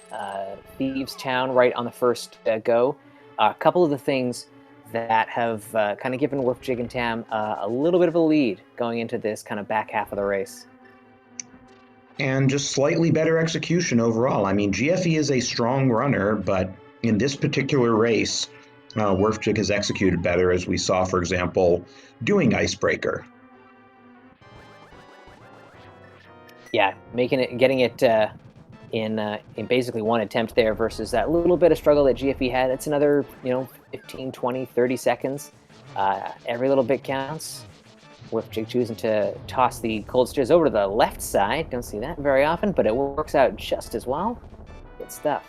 Thieves Town right on the first go. A couple of the things that have kind of given Warpjig and Tam a little bit of a lead going into this kind of back half of the race. And just slightly better execution overall. I mean, GFE is a strong runner, but in this particular race, Werfjig has executed better, as we saw, for example, doing Icebreaker. Yeah, getting it in basically one attempt there versus that little bit of struggle that GFE had. It's another 15, 20, 30 seconds. Every little bit counts. Warpjig choosing to toss the cold steers over to the left side. Don't see that very often, but it works out just as well. Good stuff.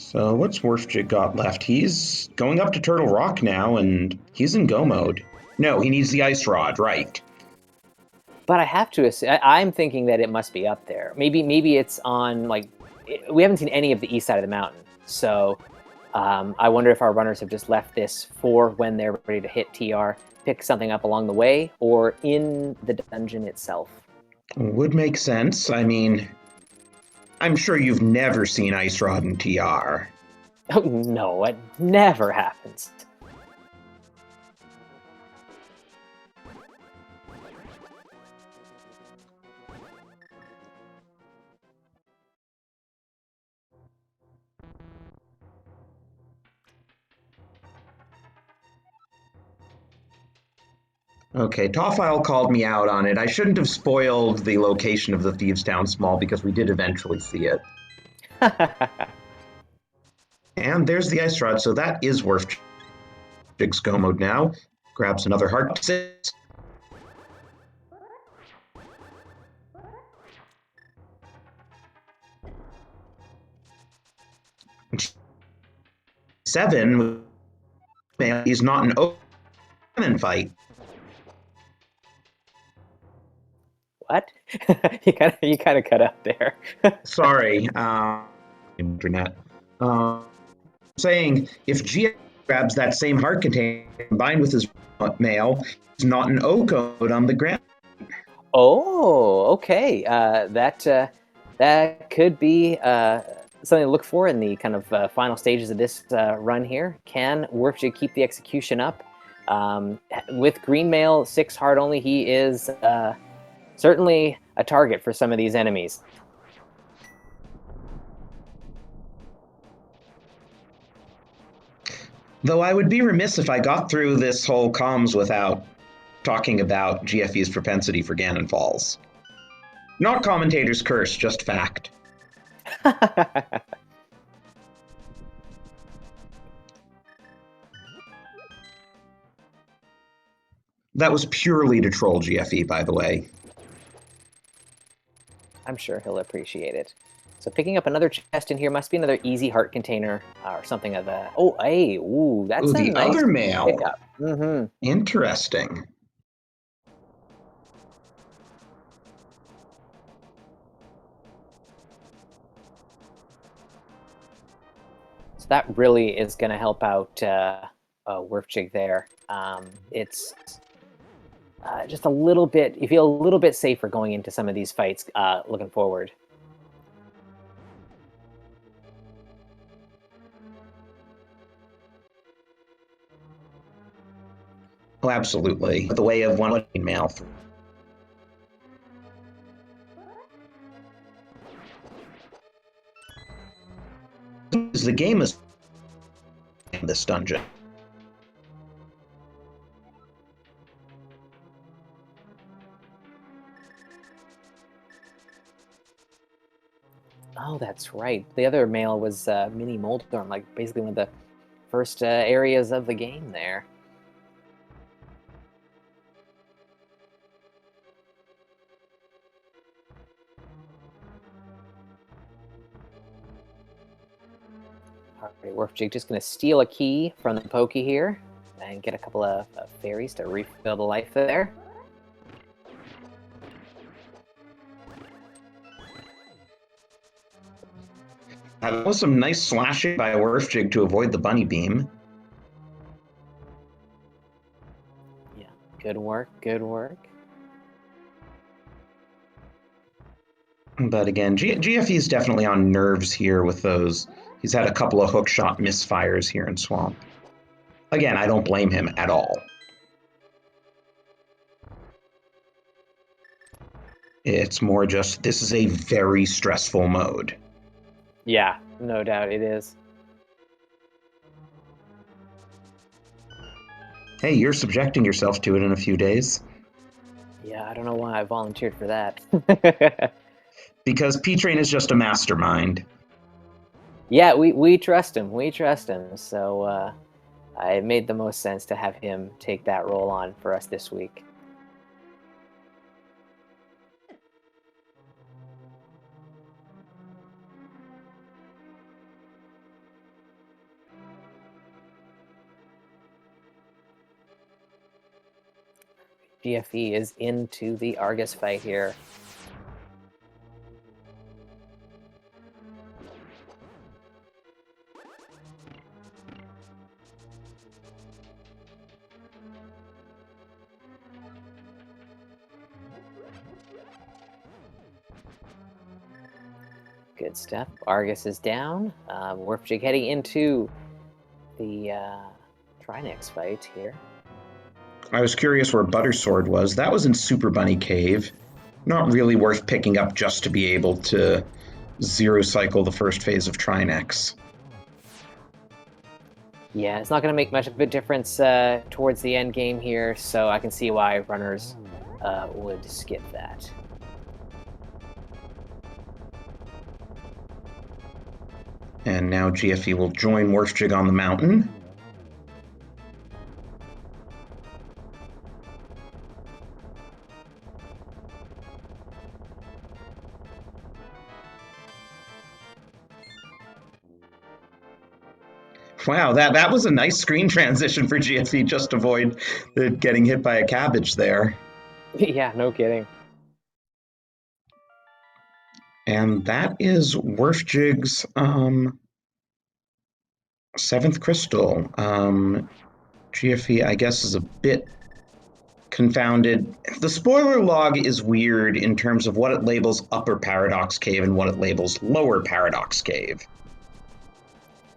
So what's Worfjig got left? He's going up to Turtle Rock now, and he's in go mode. No, he needs the ice rod, right? But I have to assume, I'm thinking that it must be up there. Maybe it's on, like, we haven't seen any of the east side of the mountain. So I wonder if our runners have just left this for when they're ready to hit TR, pick something up along the way, or in the dungeon itself. Would make sense. I mean, I'm sure you've never seen Ice Rod in TR. Oh, no, it never happens. Okay, Toffile called me out on it. I shouldn't have spoiled the location of the Thieves' Town Small because we did eventually see it. And there's the Ice Rod, so that is Worfjig's go mode now. Grabs another heart. 7. He's not an open fight. What? you kind of cut out there. Sorry, internet. Saying if G grabs that same heart container combined with his mail, he's not an O code on the ground. Oh, okay. That could be something to look for in the kind of final stages of this run here. Can Worfjig keep the execution up? With green mail, 6 heart only, he is certainly a target for some of these enemies. Though I would be remiss if I got through this whole comms without talking about GFE's propensity for Ganon Falls. Not commentator's curse, just fact. That was purely to troll GFE, by the way. I'm sure he'll appreciate it. So picking up another chest in here must be another easy heart container or something of that. Oh, hey, ooh, that's a the nice other mail. pickup. Mm-hmm. Interesting. So that really is going to help out Worfjig there. It's just a little bit, you feel a little bit safer going into some of these fights looking forward. Oh, absolutely. The way of one mail. The game is in this dungeon. Oh, that's right. The other mail was Mini Moldorm, like basically one of the first areas of the game there. All right, Worfjig just going to steal a key from the Pokey here and get a couple of fairies to refill the life there. That was some nice slashing by Worfjig to avoid the bunny beam. Yeah, good work, good work. But again, GFE is definitely on nerves here with those. He's had a couple of hookshot misfires here in Swamp. Again, I don't blame him at all. It's more just, this is a very stressful mode. Yeah, no doubt it is. Hey, you're subjecting yourself to it in a few days. Yeah, I don't know why I volunteered for that. Because P-Train is just a mastermind. Yeah, we trust him. We trust him. So it made the most sense to have him take that role on for us this week. GFE is into the Argus fight here. Good stuff. Argus is down. Warpjig heading into the Trinix fight here. I was curious where Buttersword was. That was in Super Bunny Cave. Not really worth picking up just to be able to zero cycle the first phase of Trinex. Yeah, it's not going to make much of a difference towards the end game here, so I can see why runners would skip that. And now GFE will join Warpjig on the mountain. Wow, that was a nice screen transition for GFE, just to avoid getting hit by a cabbage there. Yeah, no kidding. And that is Warpjig's 7th crystal. GFE, I guess, is a bit confounded. The spoiler log is weird in terms of what it labels Upper Paradox Cave and what it labels Lower Paradox Cave.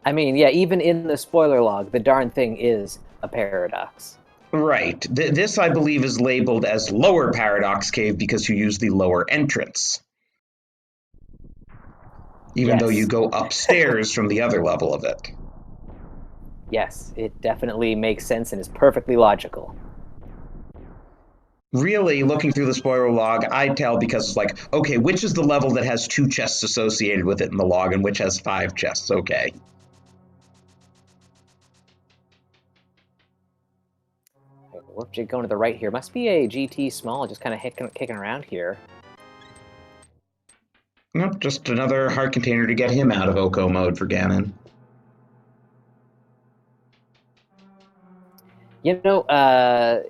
I mean, yeah, even in the spoiler log, the darn thing is a paradox. Right. This, I believe, is labeled as Lower Paradox Cave because you use the lower entrance. Even though you go upstairs from the other level of it. Yes, it definitely makes sense and is perfectly logical. Really, looking through the spoiler log, I tell because it's like, okay, which is the level that has 2 chests associated with it in the log and which has 5 chests? Okay. Warpjig going to the right here. Must be a GT small, just kind of kicking around here. Nope, just another heart container to get him out of Oko mode for Ganon. You know,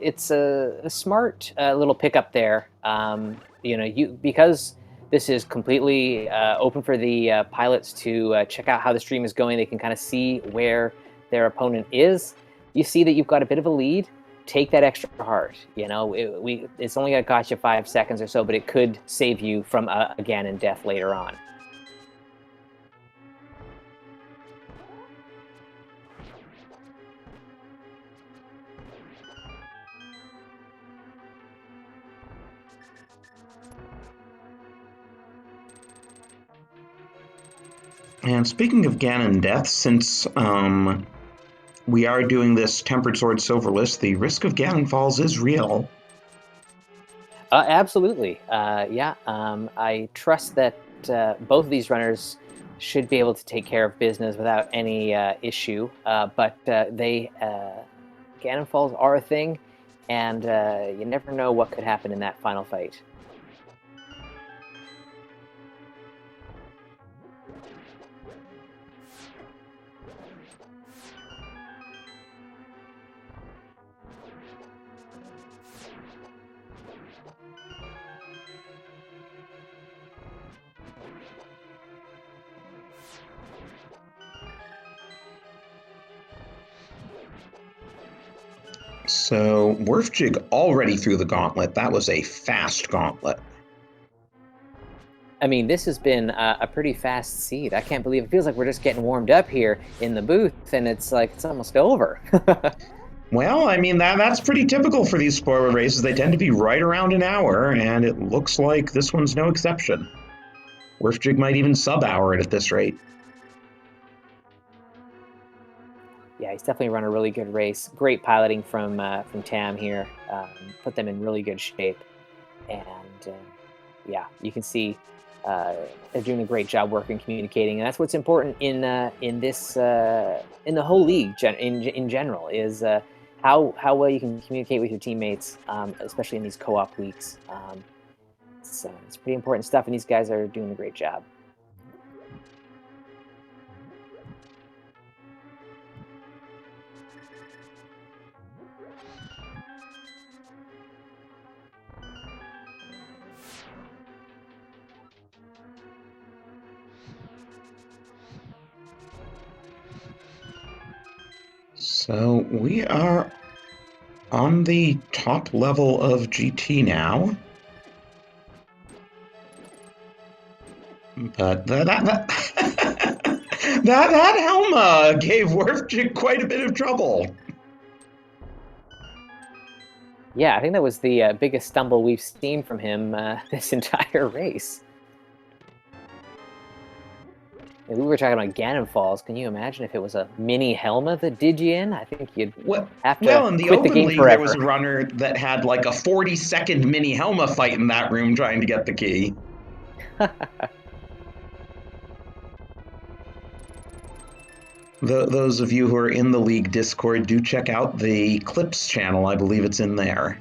it's a smart little pickup there. You know, because this is completely open for the pilots to check out how the stream is going. They can kind of see where their opponent is. You see that you've got a bit of a lead. Take that extra heart. You know, it's only going to cost you 5 seconds or so, but it could save you from a Ganon death later on. And speaking of Ganon death, since we are doing this Tempered Sword Silverless, the risk of Ganon falls is real. Absolutely. Yeah, I trust that both of these runners should be able to take care of business without any issue. But Ganon Falls are a thing, and you never know what could happen in that final fight. So Warpjig already threw the gauntlet. That was a fast gauntlet. I mean, this has been a pretty fast seed. I can't believe it. Feels like we're just getting warmed up here in the booth, and it's like it's almost over. Well, I mean, that's pretty typical for these spoiler races. They tend to be right around an hour, and it looks like this one's no exception. Warpjig might even sub-hour it at this rate. Yeah, he's definitely run a really good race. Great piloting from Tam here. Put them in really good shape, and yeah, you can see they're doing a great job working, communicating, and that's what's important in this in the whole league in general is how well you can communicate with your teammates, especially in these co-op weeks. It's pretty important stuff, and these guys are doing a great job. So we are on the top level of GT now. But that Helma gave Werfjig quite a bit of trouble. Yeah, I think that was the biggest stumble we've seen from him this entire race. And we were talking about Ganon Falls. Can you imagine if it was a mini Helma that did you in? I think you'd have to in the quit the Open game League, forever. there was a runner that had like a 40-second mini Helma fight in that room trying to get the key. Those of you who are in the League Discord, do check out the Clips channel. I believe it's in there.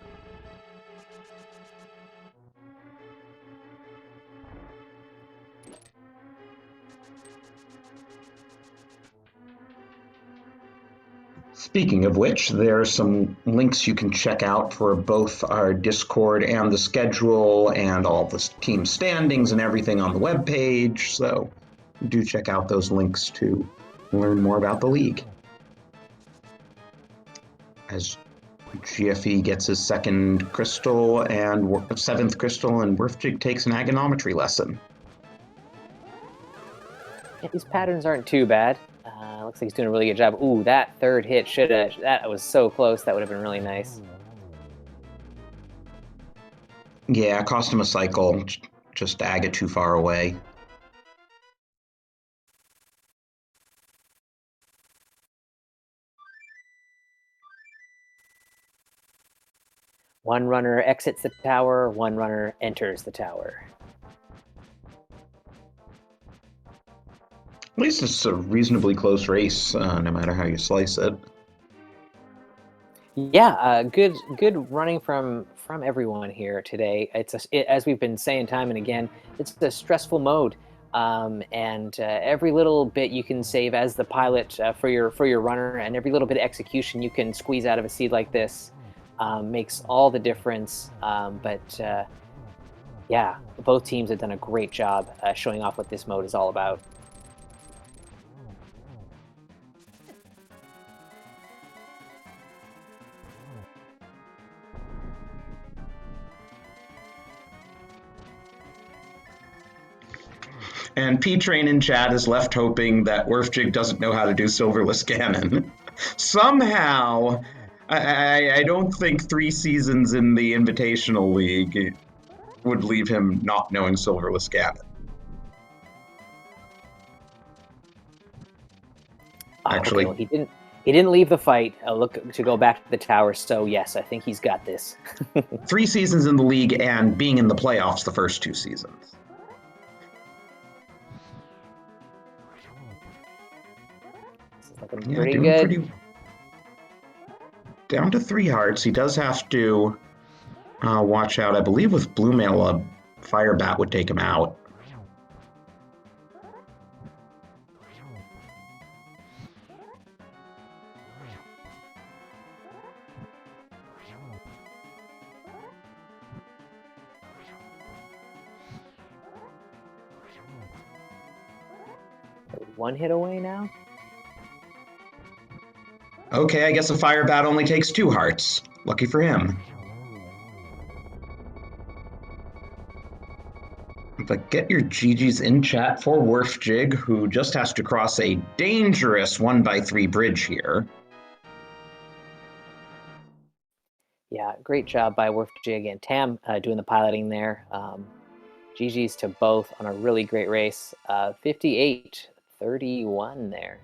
Speaking of which, there are some links you can check out for both our Discord and the schedule and all the team standings and everything on the webpage. So do check out those links to learn more about the league. As GFE gets his second crystal and seventh crystal, and Werfjig takes an agonometry lesson. Yeah, these patterns aren't too bad. Looks like he's doing a really good job. Ooh, that third hit that was so close. That would have been really nice. Yeah, cost him a cycle. Just ag it too far away. One runner exits the tower, one runner enters the tower. At least it's a reasonably close race, no matter how you slice it. Yeah, good running from everyone here today. As we've been saying time and again, it's a stressful mode, and every little bit you can save as the pilot for your runner, and every little bit of execution you can squeeze out of a seed like this makes all the difference. Yeah, both teams have done a great job showing off what this mode is all about. And P-Train in chat is left hoping that Werfjig doesn't know how to do Silverless Ganon. Somehow, I don't think 3 seasons in the Invitational League would leave him not knowing Silverless Ganon. Actually, okay, well, he didn't leave the fight. Look to go back to the tower. So yes, I think he's got this. 3 seasons in the league and being in the playoffs the first 2 seasons. Looking pretty good. Down to 3 hearts. He does have to watch out. I believe with Blue Mail, a Fire Bat would take him out. One hit away now. Okay, I guess a Fire Bat only takes 2 hearts. Lucky for him. But get your GGs in chat for Werfjig, who just has to cross a dangerous 1x3 bridge here. Yeah, great job by Werfjig and Tam doing the piloting there. GGs to both on a really great race. 58-31 there.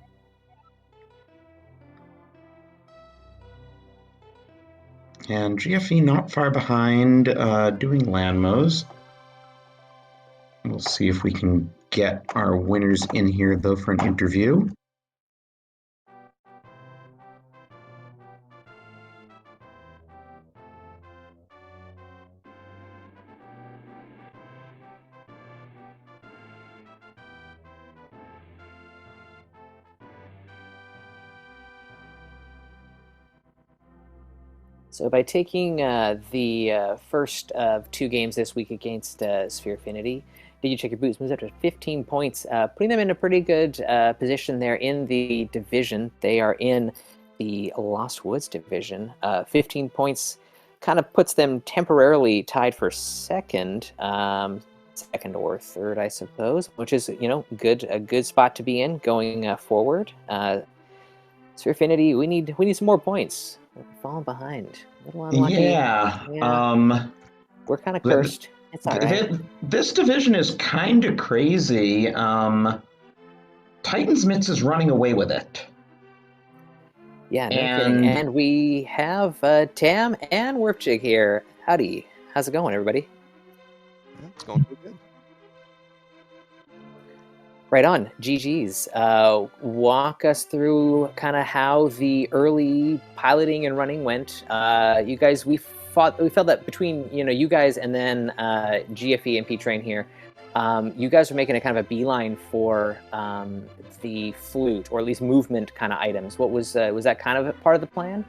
And GFE not far behind, doing Landmos. We'll see if we can get our winners in here, though, for an interview. So by taking the first of 2 games this week against Sphere-finity, did you check your boots? Moves up to 15 points, putting them in a pretty good position there in the division. They are in the Lost Woods division. 15 points kind of puts them temporarily tied for second, second or third, I suppose, which is, you know, a good spot to be in going forward. Sphere-finity, we need some more points. We're falling behind. A little unlucky. Yeah. We're kind of cursed. It's all right. This division is kind of crazy. Titans Mitz is running away with it. Yeah, no kidding. And we have Tam and Warpjig here. Howdy. How's it going, everybody? It's going pretty good. Right on. GG's. Walk us through kind of how the early piloting and running went. You guys, we felt that between, you know, you guys and then GFE and P-Train here, you guys were making a kind of a beeline for the flute, or at least movement kind of items. What was that kind of a part of the plan?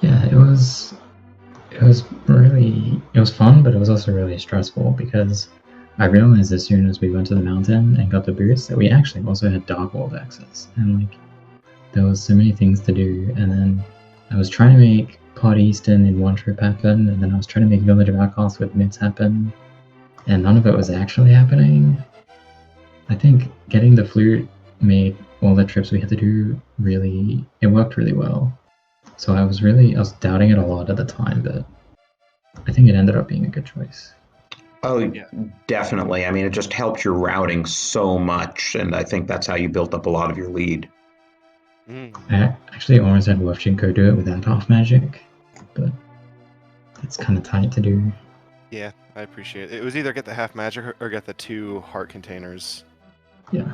Yeah, it was fun, but it was also really stressful because I realized as soon as we went to the mountain and got the boost that we actually also had Dark World access, and like there was so many things to do. And then I was trying to make Pod Eastern in one trip happen, and then I was trying to make Village of Outcasts with Mids happen, and none of it was actually happening. I think getting the flute made all the trips we had to do it worked really well. So I was doubting it a lot at the time, but I think it ended up being a good choice. Oh, yeah. Definitely. I mean, it just helped your routing so much, and I think that's how you built up a lot of your lead. I actually almost had Wolfchenko do it without half magic, but it's kind of tight to do. Yeah, I appreciate it. It was either get the half magic or get the 2 heart containers. Yeah.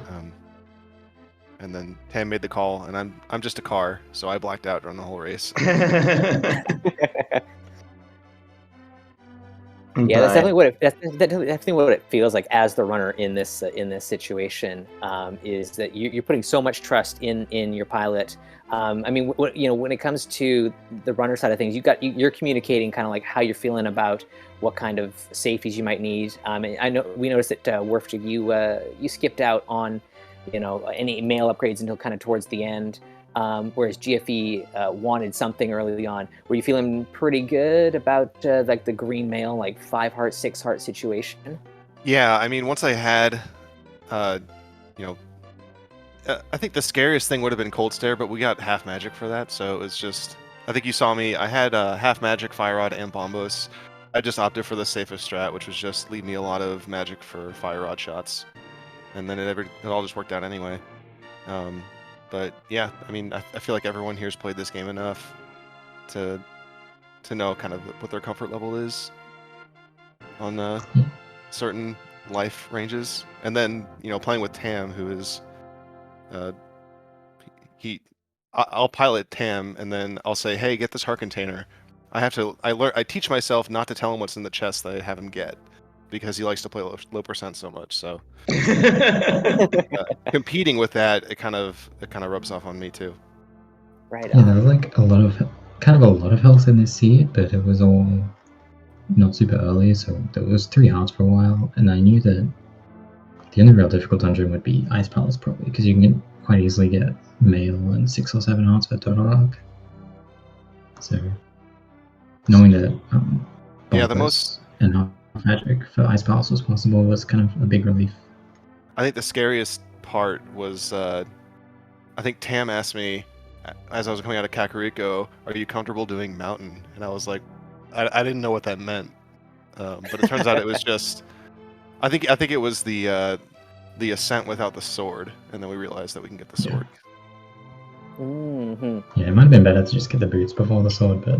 And then Tam made the call, and I'm just a car, so I blacked out during the whole race. Yeah, that's definitely what it feels like as the runner in this situation. Is that you're putting so much trust in your pilot. I mean, when it comes to the runner side of things, you're communicating kind of like how you're feeling about what kind of safeties you might need. I know we noticed that Warfjig, you skipped out on any mail upgrades until kind of towards the end. Whereas GFE wanted something early on. Were you feeling pretty good about like the green mail, like 5 heart, 6 heart situation? Yeah, I mean, once I had, I think the scariest thing would have been Cold Stare, but we got half magic for that, so it was just, I think you saw me, I had half magic, Fire Rod, and Bombos. I just opted for the safest strat, which was just leave me a lot of magic for Fire Rod shots. And then it all just worked out anyway. But yeah, I mean, I feel like everyone here's played this game enough to know kind of what their comfort level is on certain life ranges. And then, playing with Tam, who is, I'll pilot Tam, and then I'll say, hey, get this heart container. I teach myself not to tell him what's in the chest that I have him get, because he likes to play low percent so much. So competing with that, it kind of rubs off on me too. Right. Yeah, there was like a lot of health in this seed, but it was all not super early, so there was 3 hearts for a while, and I knew that the only real difficult dungeon would be Ice Palace probably, because you can quite easily get mail and 6 or 7 hearts for total arc. So knowing that the most and half magic for Ice Palace was possible was kind of a big relief. I think the scariest part was I think Tam asked me as I was coming out of Kakariko, are you comfortable doing mountain? And I was like, I didn't know what that meant, but it turns out it was just I think it was the ascent without the sword, and then we realized that we can get the sword. Mm-hmm. Yeah, it might have been better to just get the boots before the sword, but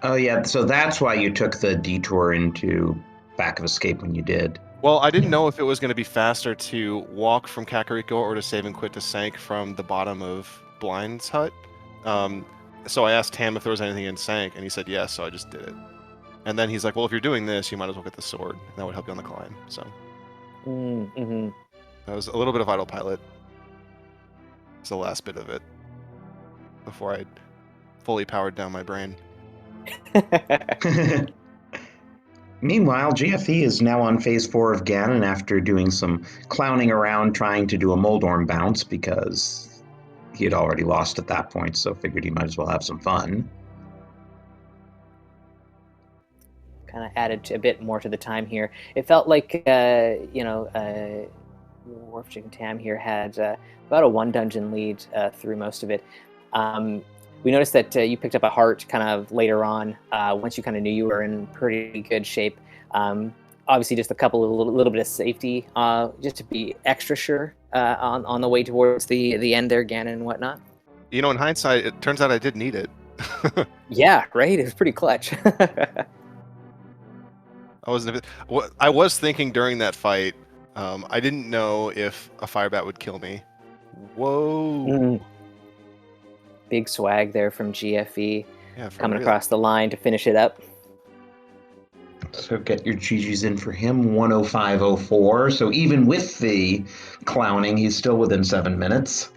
Oh yeah, so that's why you took the detour into Back of Escape when you did. Well, I didn't know if it was going to be faster to walk from Kakariko or to save and quit to Sank from the bottom of Blind's hut. So I asked Tam if there was anything in Sank, and he said yes, so I just did it. And then he's like, well, if you're doing this, you might as well get the sword. And that would help you on the climb. So that was a little bit of autopilot. It's the last bit of it before I fully powered down my brain. Meanwhile, GFE is now on phase 4 of Ganon after doing some clowning around trying to do a Moldorm bounce because he had already lost at that point, so figured he might as well have some fun. Kind of added a bit more to the time here. It felt like, Wharf Chicken Tam here had about a 1 dungeon lead through most of it. We noticed that you picked up a heart kind of later on, once you kind of knew you were in pretty good shape. Obviously, just a little bit of safety, just to be extra sure on the way towards the end there, Ganon and whatnot. You know, in hindsight, it turns out I did need it. Yeah, right? It was pretty clutch. I was thinking during that fight, I didn't know if a firebat would kill me. Whoa. Big swag there from GFE, coming real. across the line to finish it up. So get your GGs in for him, 105.04. So even with the clowning, he's still within 7 minutes.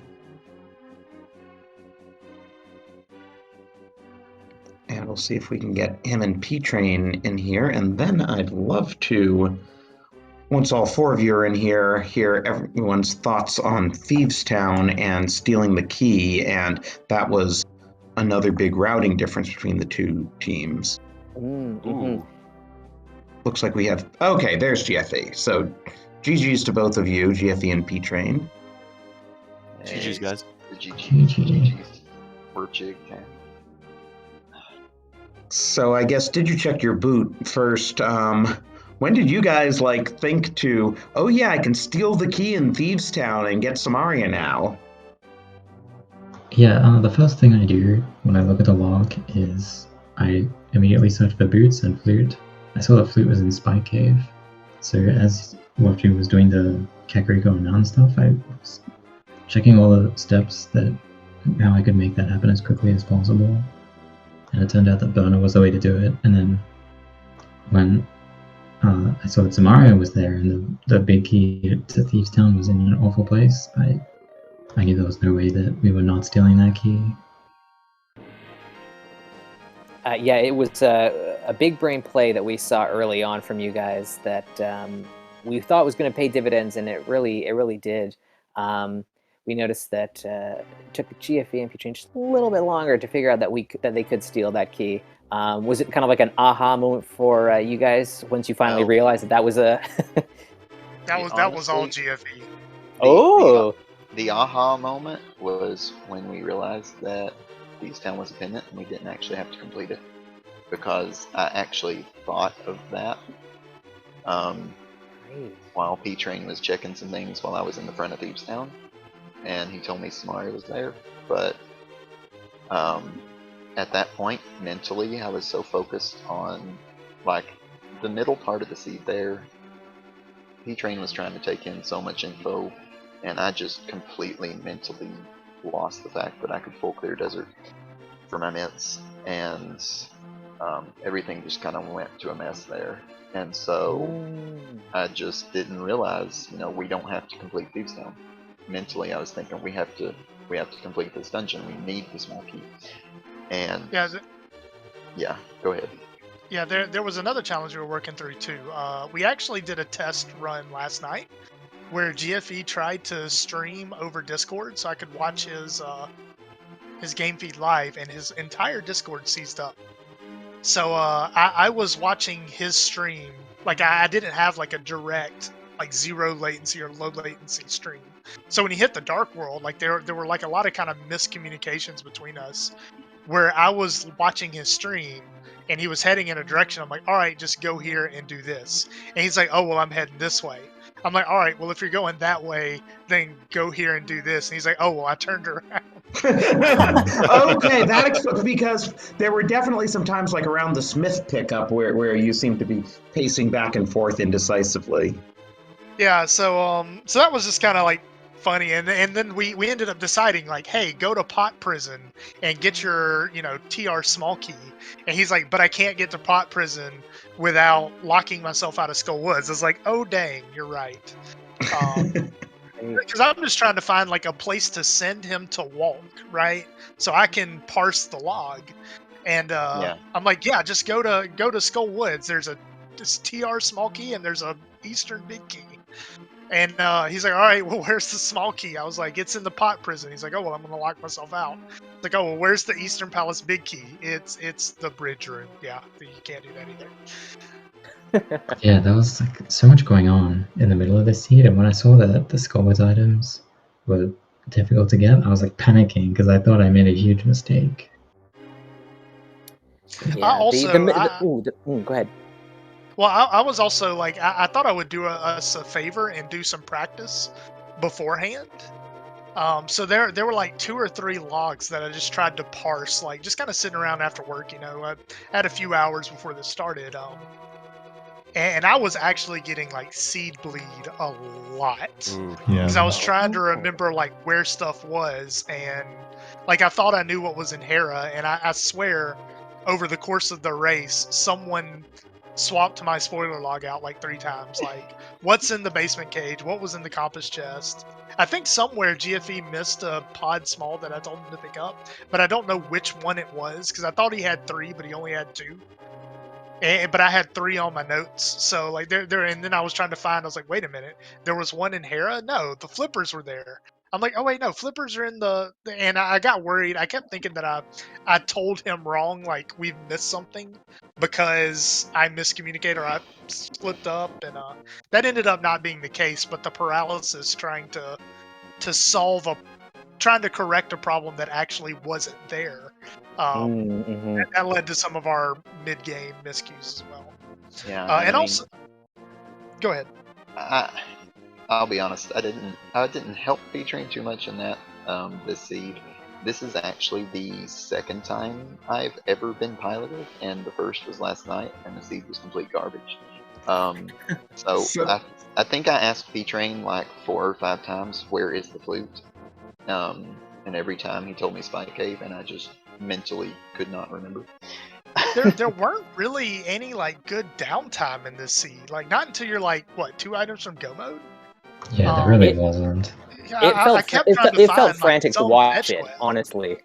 And we'll see if we can get him and P-Train in here. And then I'd love to, once all 4 of you are in here, hear everyone's thoughts on Thieves Town and stealing the key. And that was another big routing difference between the 2 teams. Mm-hmm. Looks like we have... Okay, there's GFE. So GG's to both of you, GFE and P-Train. GG's, guys. GG's. We're jig, man. So I guess, did you check your boot first? When did you guys think to, oh yeah, I can steal the key in Thieves Town and get some Aria now? Yeah, the first thing I do when I look at the log is I immediately search for boots and flute. I saw that flute was in Spy Cave, so as Wafju was doing the Kakariko and Mountain stuff, I was checking all the steps that how I could make that happen as quickly as possible. And it turned out that burner was the way to do it. And then when I saw that Samaria was there and the big key to Thieves Town was in an awful place, I knew there was no way that we were not stealing that key. Yeah, it was a big brain play that we saw early on from you guys that we thought was going to pay dividends, and it really did. We noticed that it took GFE and P-Train just a little bit longer to figure out that they could steal that key. Was it kind of like an aha moment for you guys once you finally realized that was a... that was all GFE. The aha moment was when we realized that Thieves Town was a pendant and we didn't actually have to complete it, because I actually thought of that while P-Train was checking some things while I was in the front of Thieves Town, and he told me Samari was there, but at that point, mentally, I was so focused on the middle part of the seed there. P-Train was trying to take in so much info, and I just completely mentally lost the fact that I could full clear desert for my mitts, and everything just kind of went to a mess there. And so I just didn't realize, we don't have to complete Thieves Town. Mentally, I was thinking we have to complete this dungeon. We need the small key. And yeah, go ahead. Yeah, there was another challenge we were working through too. We actually did a test run last night where GFE tried to stream over Discord so I could watch his game feed live, and his entire Discord seized up. So I was watching his stream. I didn't have a direct zero latency or low latency stream. So when he hit the dark world, there were a lot of kind of miscommunications between us, where I was watching his stream and he was heading in a direction. I'm like, all right, just go here and do this. And he's like, oh, well, I'm heading this way. I'm like, all right, well, if you're going that way, then go here and do this. And he's like, oh, well, I turned around. Okay, because there were definitely some times around the Smith pickup where you seemed to be pacing back and forth indecisively. Yeah, so that was just kind of funny, and then we ended up deciding hey, go to Pot Prison and get your TR small key. And he's like, but I can't get to Pot Prison without locking myself out of Skull Woods. I was like, oh dang, you're right. Because I'm just trying to find a place to send him to walk, right? So I can parse the log. And I'm like, yeah, just go to Skull Woods. There's this TR small key and there's a Eastern big key. And he's like, all right, well, where's the small key? I was like, it's in the pot prison. He's like, oh, well, I'm going to lock myself out. It's like, oh, well, where's the Eastern Palace big key? It's the bridge room. Yeah, you can't do that either. Yeah, there was like so much going on in the middle of the seed, and when I saw that the Scholars items were difficult to get, I was like panicking because I thought I made a huge mistake. Yeah. Go ahead. Well, I was also like, I thought I would do us a favor and do some practice beforehand. So there were like 2 or 3 logs that I just tried to parse, like just kind of sitting around after work. I had a few hours before this started. And I was actually getting like seed bleed a lot. Ooh, Because I was yeah. trying to remember like where stuff was, and like I thought I knew what was in Hera, and I swear over the course of the race, someone swapped my spoiler log out like 3 times. Like, what's in the basement cage? What was in the compass chest? I think somewhere GFE missed a pod small that I told him to pick up, but I don't know which one it was because I thought he had 3, but he only had 2. But I had 3 on my notes, so like there, and then I was trying to find. I was like, wait a minute, there was one in Hera. No, the flippers were there. I'm like, oh wait, no, flippers are in and I got worried. I kept thinking that I told him wrong, like we've missed something because I miscommunicated or I slipped up, and that ended up not being the case. But the paralysis trying to trying to correct a problem that actually wasn't there. That led to some of our mid-game miscues as well. Yeah, And also, go ahead. I'll be honest. I didn't help B-Train too much in that this seed. This is actually the second time I've ever been piloted, and the first was last night, and the seed was complete garbage. So I think I asked B-Train like 4 or 5 times, where is the flute? And every time he told me Spike Cave, and I just mentally could not remember. There weren't really any like good downtime in this seed. Like not until you're like 2 items from go mode. Yeah, there really wasn't. It felt frantic to watch it, honestly.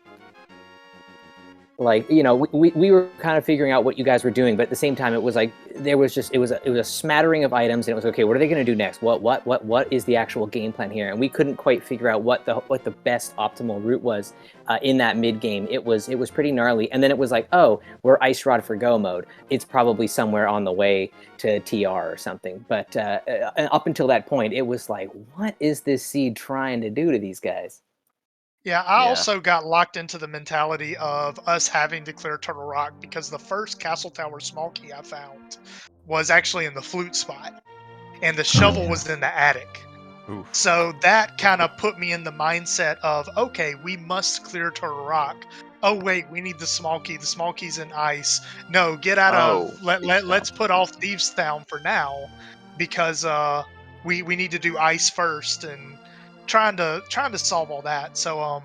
Like, we were kind of figuring out what you guys were doing, but at the same time, it was like it was a smattering of items, and it was okay. What are they going to do next? What is the actual game plan here? And we couldn't quite figure out what the best optimal route was in that mid game. It was pretty gnarly, and then it was like, oh, we're ice rod for go mode. It's probably somewhere on the way to TR or something. But up until that point, it was like, what is this seed trying to do to these guys? Yeah, I also got locked into the mentality of us having to clear Turtle Rock because the first Castle Tower small key I found was actually in the flute spot, and the shovel was in the attic. Oof. So that kind of put me in the mindset of, okay, we must clear Turtle Rock. Oh wait, we need the small key. The small key's in ice. No, get out of let's put off Thieves Town for now because we need to do ice first, and trying to solve all that. So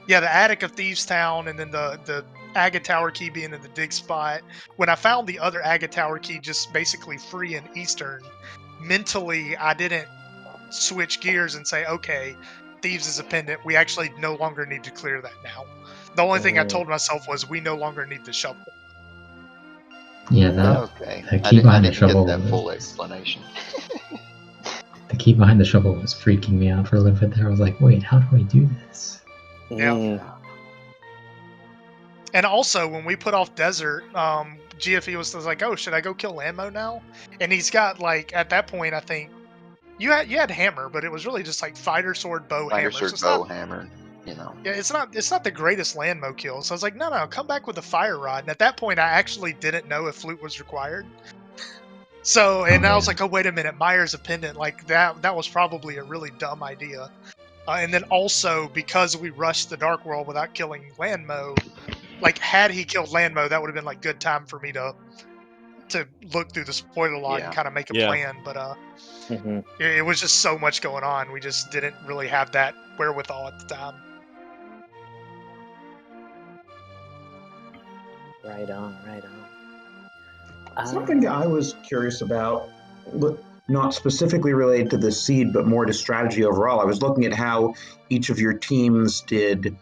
yeah, the attic of Thieves Town, and then the Agate Tower key being in the dig spot. When I found the other Agate Tower key just basically free in Eastern, mentally I didn't switch gears and say, okay, Thieves is a pendant. We actually no longer need to clear that now. The only thing I told myself was we no longer need the shovel. Yeah, the key behind the shovel. Get that full explanation. The key behind the shovel was freaking me out for a little bit there. I was like, wait, how do I do this? Yeah. And also, when we put off Desert, GFE was like, oh, should I go kill Landmo now? And he's got, like, at that point, I think, you had Hammer, but it was really just like Fighter Sword, Bow, Hammer. Fighter Sword, Bow, Hammer, Yeah, it's not the greatest Landmo kill. So I was like, no, come back with a Fire Rod. And at that point, I actually didn't know if Flute was required. So, and I was like, oh, wait a minute, Myers a pendant. Like, that was probably a really dumb idea. And then also, because we rushed the Dark World without killing Landmo, like, had he killed Landmo, that would have been, like, good time for me to look through the spoiler log and kind of make a plan. But it was just so much going on. We just didn't really have that wherewithal at the time. Right on. Something I was curious about, not specifically related to the seed, but more to strategy overall. I was looking at how each of your teams did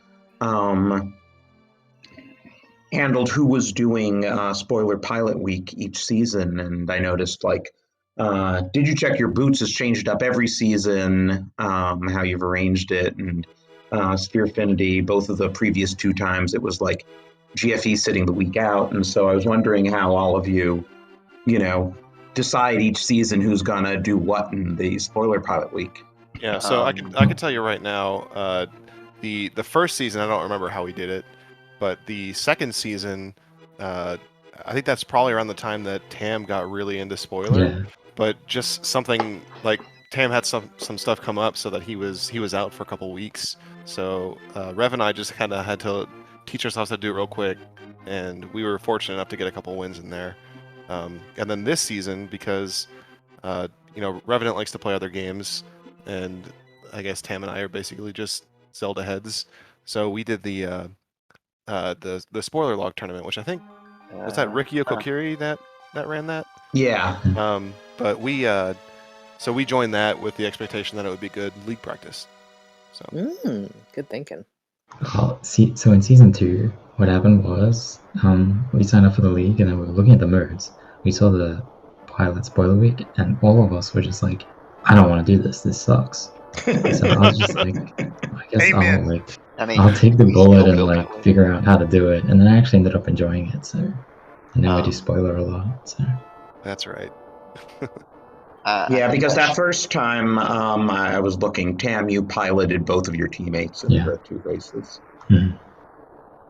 handled who was doing spoiler pilot week each season, and I noticed like Did you check your boots has changed up every season, how you've arranged it, and Sphere-finity, both of the previous 2 times, it was like GFE sitting the week out. And so I was wondering how all of you, decide each season who's gonna do what in the spoiler pilot week. Yeah, so I could tell you right now, the first season I don't remember how we did it, but the second season, I think that's probably around the time that Tam got really into spoiler. Yeah. But just something like Tam had some stuff come up so that he was out for a couple weeks. So Rev and I just kind of had to teach ourselves how to do it real quick, and we were fortunate enough to get a couple wins in there. And then this season, because Revenant likes to play other games, and I guess Tam and I are basically just Zelda heads. So we did the spoiler log tournament, which I think was that Ricky Okokiri that ran that. Yeah. But we joined that with the expectation that it would be good league practice. So good thinking. So in season 2, what happened was we signed up for the league, and then we were looking at the modes. We saw the pilot spoiler week, and all of us were just like, I don't want to do this. This sucks. So I was just like, I guess I'll take the bullet and figure out how to do it. And then I actually ended up enjoying it. So and now we do spoiler a lot. So that's right. Yeah, because that first time I was looking, Tam, you piloted both of your teammates in the 2 races. Mm-hmm.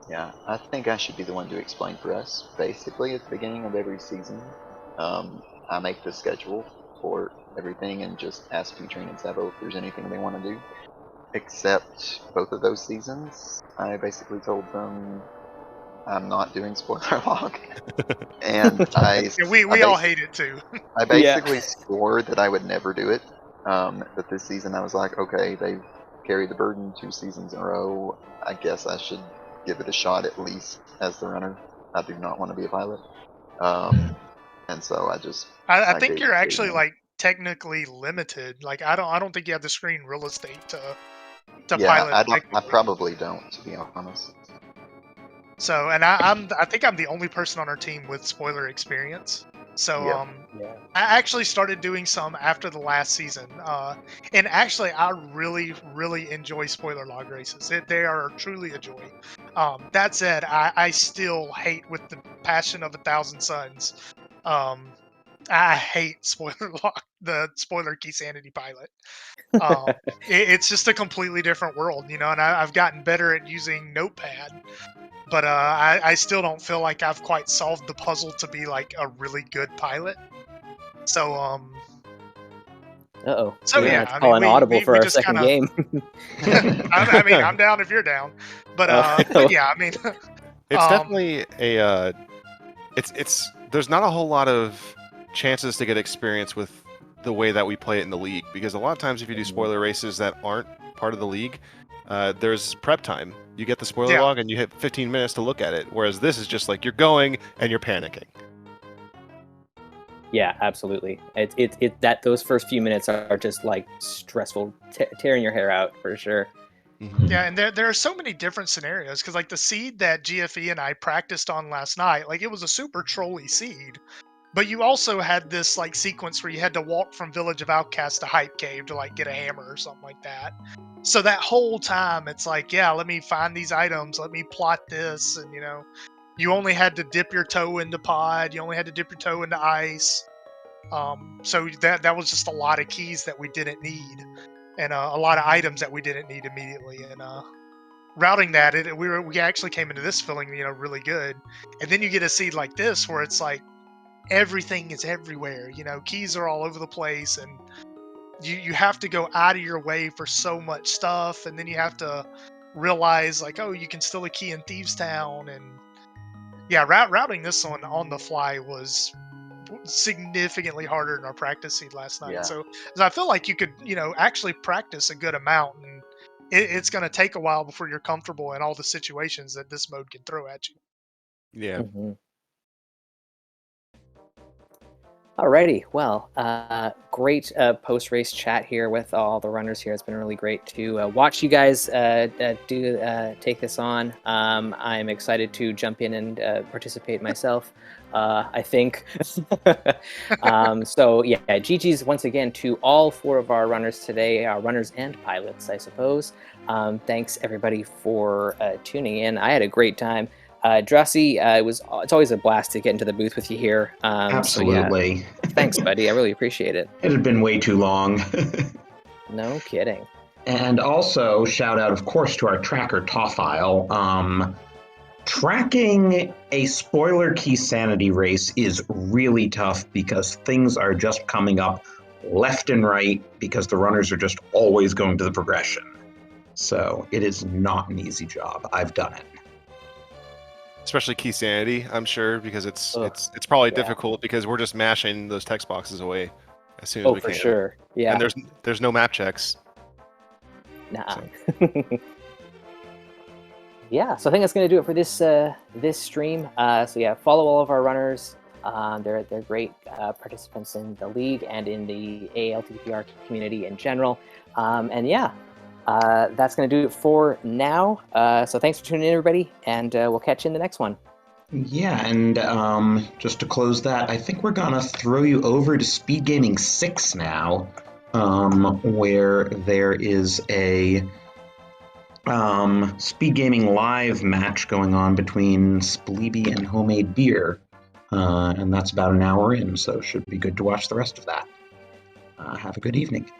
Yeah, I think I should be the one to explain for us. Basically, at the beginning of every season, I make the schedule for everything and just ask P-Train and Sabo if there's anything they want to do. Except both of those seasons, I basically told them I'm not doing spoiler log. And we all hate it too. I basically swore that I would never do it. But this season I was like, okay, they've carried the burden 2 seasons in a row. I guess I should give it a shot at least as the runner. I do not want to be a pilot. And so I think you're actually like technically limited. Like I don't think you have the screen real estate to pilot. I probably don't, to be honest. So, and I think I'm the only person on our team with spoiler experience. So, I actually started doing some after the last season. And actually, I really, really enjoy spoiler log races. They are truly a joy. That said, I still hate with the passion of 1,000 suns. I hate spoiler log, the spoiler key sanity pilot. It's just a completely different world, and I've gotten better at using Notepad. But I still don't feel like I've quite solved the puzzle to be like a really good pilot. So So yeah, I mean, audible for our second game. I mean, I'm down if you're down. But yeah, I mean, it's definitely a it's there's not a whole lot of chances to get experience with the way that we play it in the league, because a lot of times if you do spoiler races that aren't part of the league, there's prep time. You get the spoiler log and you hit 15 minutes to look at it, whereas this is just like you're going and you're panicking. Yeah, absolutely. That those first few minutes are just like stressful, tearing your hair out for sure. Yeah, and there are so many different scenarios, because like the seed that GFE and I practiced on last night, like it was a super trolly seed. But you also had this like sequence where you had to walk from Village of Outcast to Hype Cave to like get a hammer or something like that. So that whole time it's like, yeah, let me find these items, let me plot this, and you only had to dip your toe into pod, you only had to dip your toe into ice. So that was just a lot of keys that we didn't need, and a lot of items that we didn't need immediately, and routing that we actually came into this feeling really good. And then you get a seed like this where it's like everything is everywhere, keys are all over the place, and you have to go out of your way for so much stuff, and then you have to realize like, oh, you can steal a key in Thieves Town. And yeah, routing this one on the fly was significantly harder than our practice seed last night. So I feel like you could actually practice a good amount, and it's going to take a while before you're comfortable in all the situations that this mode can throw at you. Yeah. Alrighty, well, great post-race chat here with all the runners here. It's been really great to watch you guys take this on. I'm excited to jump in and participate myself, I think. So yeah, GG's once again to all 4 of our runners today, our runners and pilots, I suppose. Thanks everybody for tuning in. I had a great time. Dressy, it's always a blast to get into the booth with you here. Absolutely. So yeah, thanks, buddy. I really appreciate it. It had been way too long. No kidding. And also, shout out, of course, to our tracker, Tawfile. Tracking a spoiler key sanity race is really tough because things are just coming up left and right because the runners are just always going to the progression. So it is not an easy job. I've done it. Especially key sanity, I'm sure, because it's probably yeah. difficult because we're just mashing those text boxes away as soon as we for can. sure. Yeah. And there's no map checks. Nah. So. Yeah, so I think that's going to do it for this stream. So yeah, follow all of our runners. They're great participants in the league and in the ALTTPR community in general. And yeah, that's going to do it for now. So thanks for tuning in, everybody, and we'll catch you in the next one. Yeah, and just to close that, I think we're gonna throw you over to SpeedGaming 6 now, where there is a SpeedGaming live match going on between Spleeby and Homemade Beer, and that's about an hour in, so should be good to watch the rest of that. Have a good evening.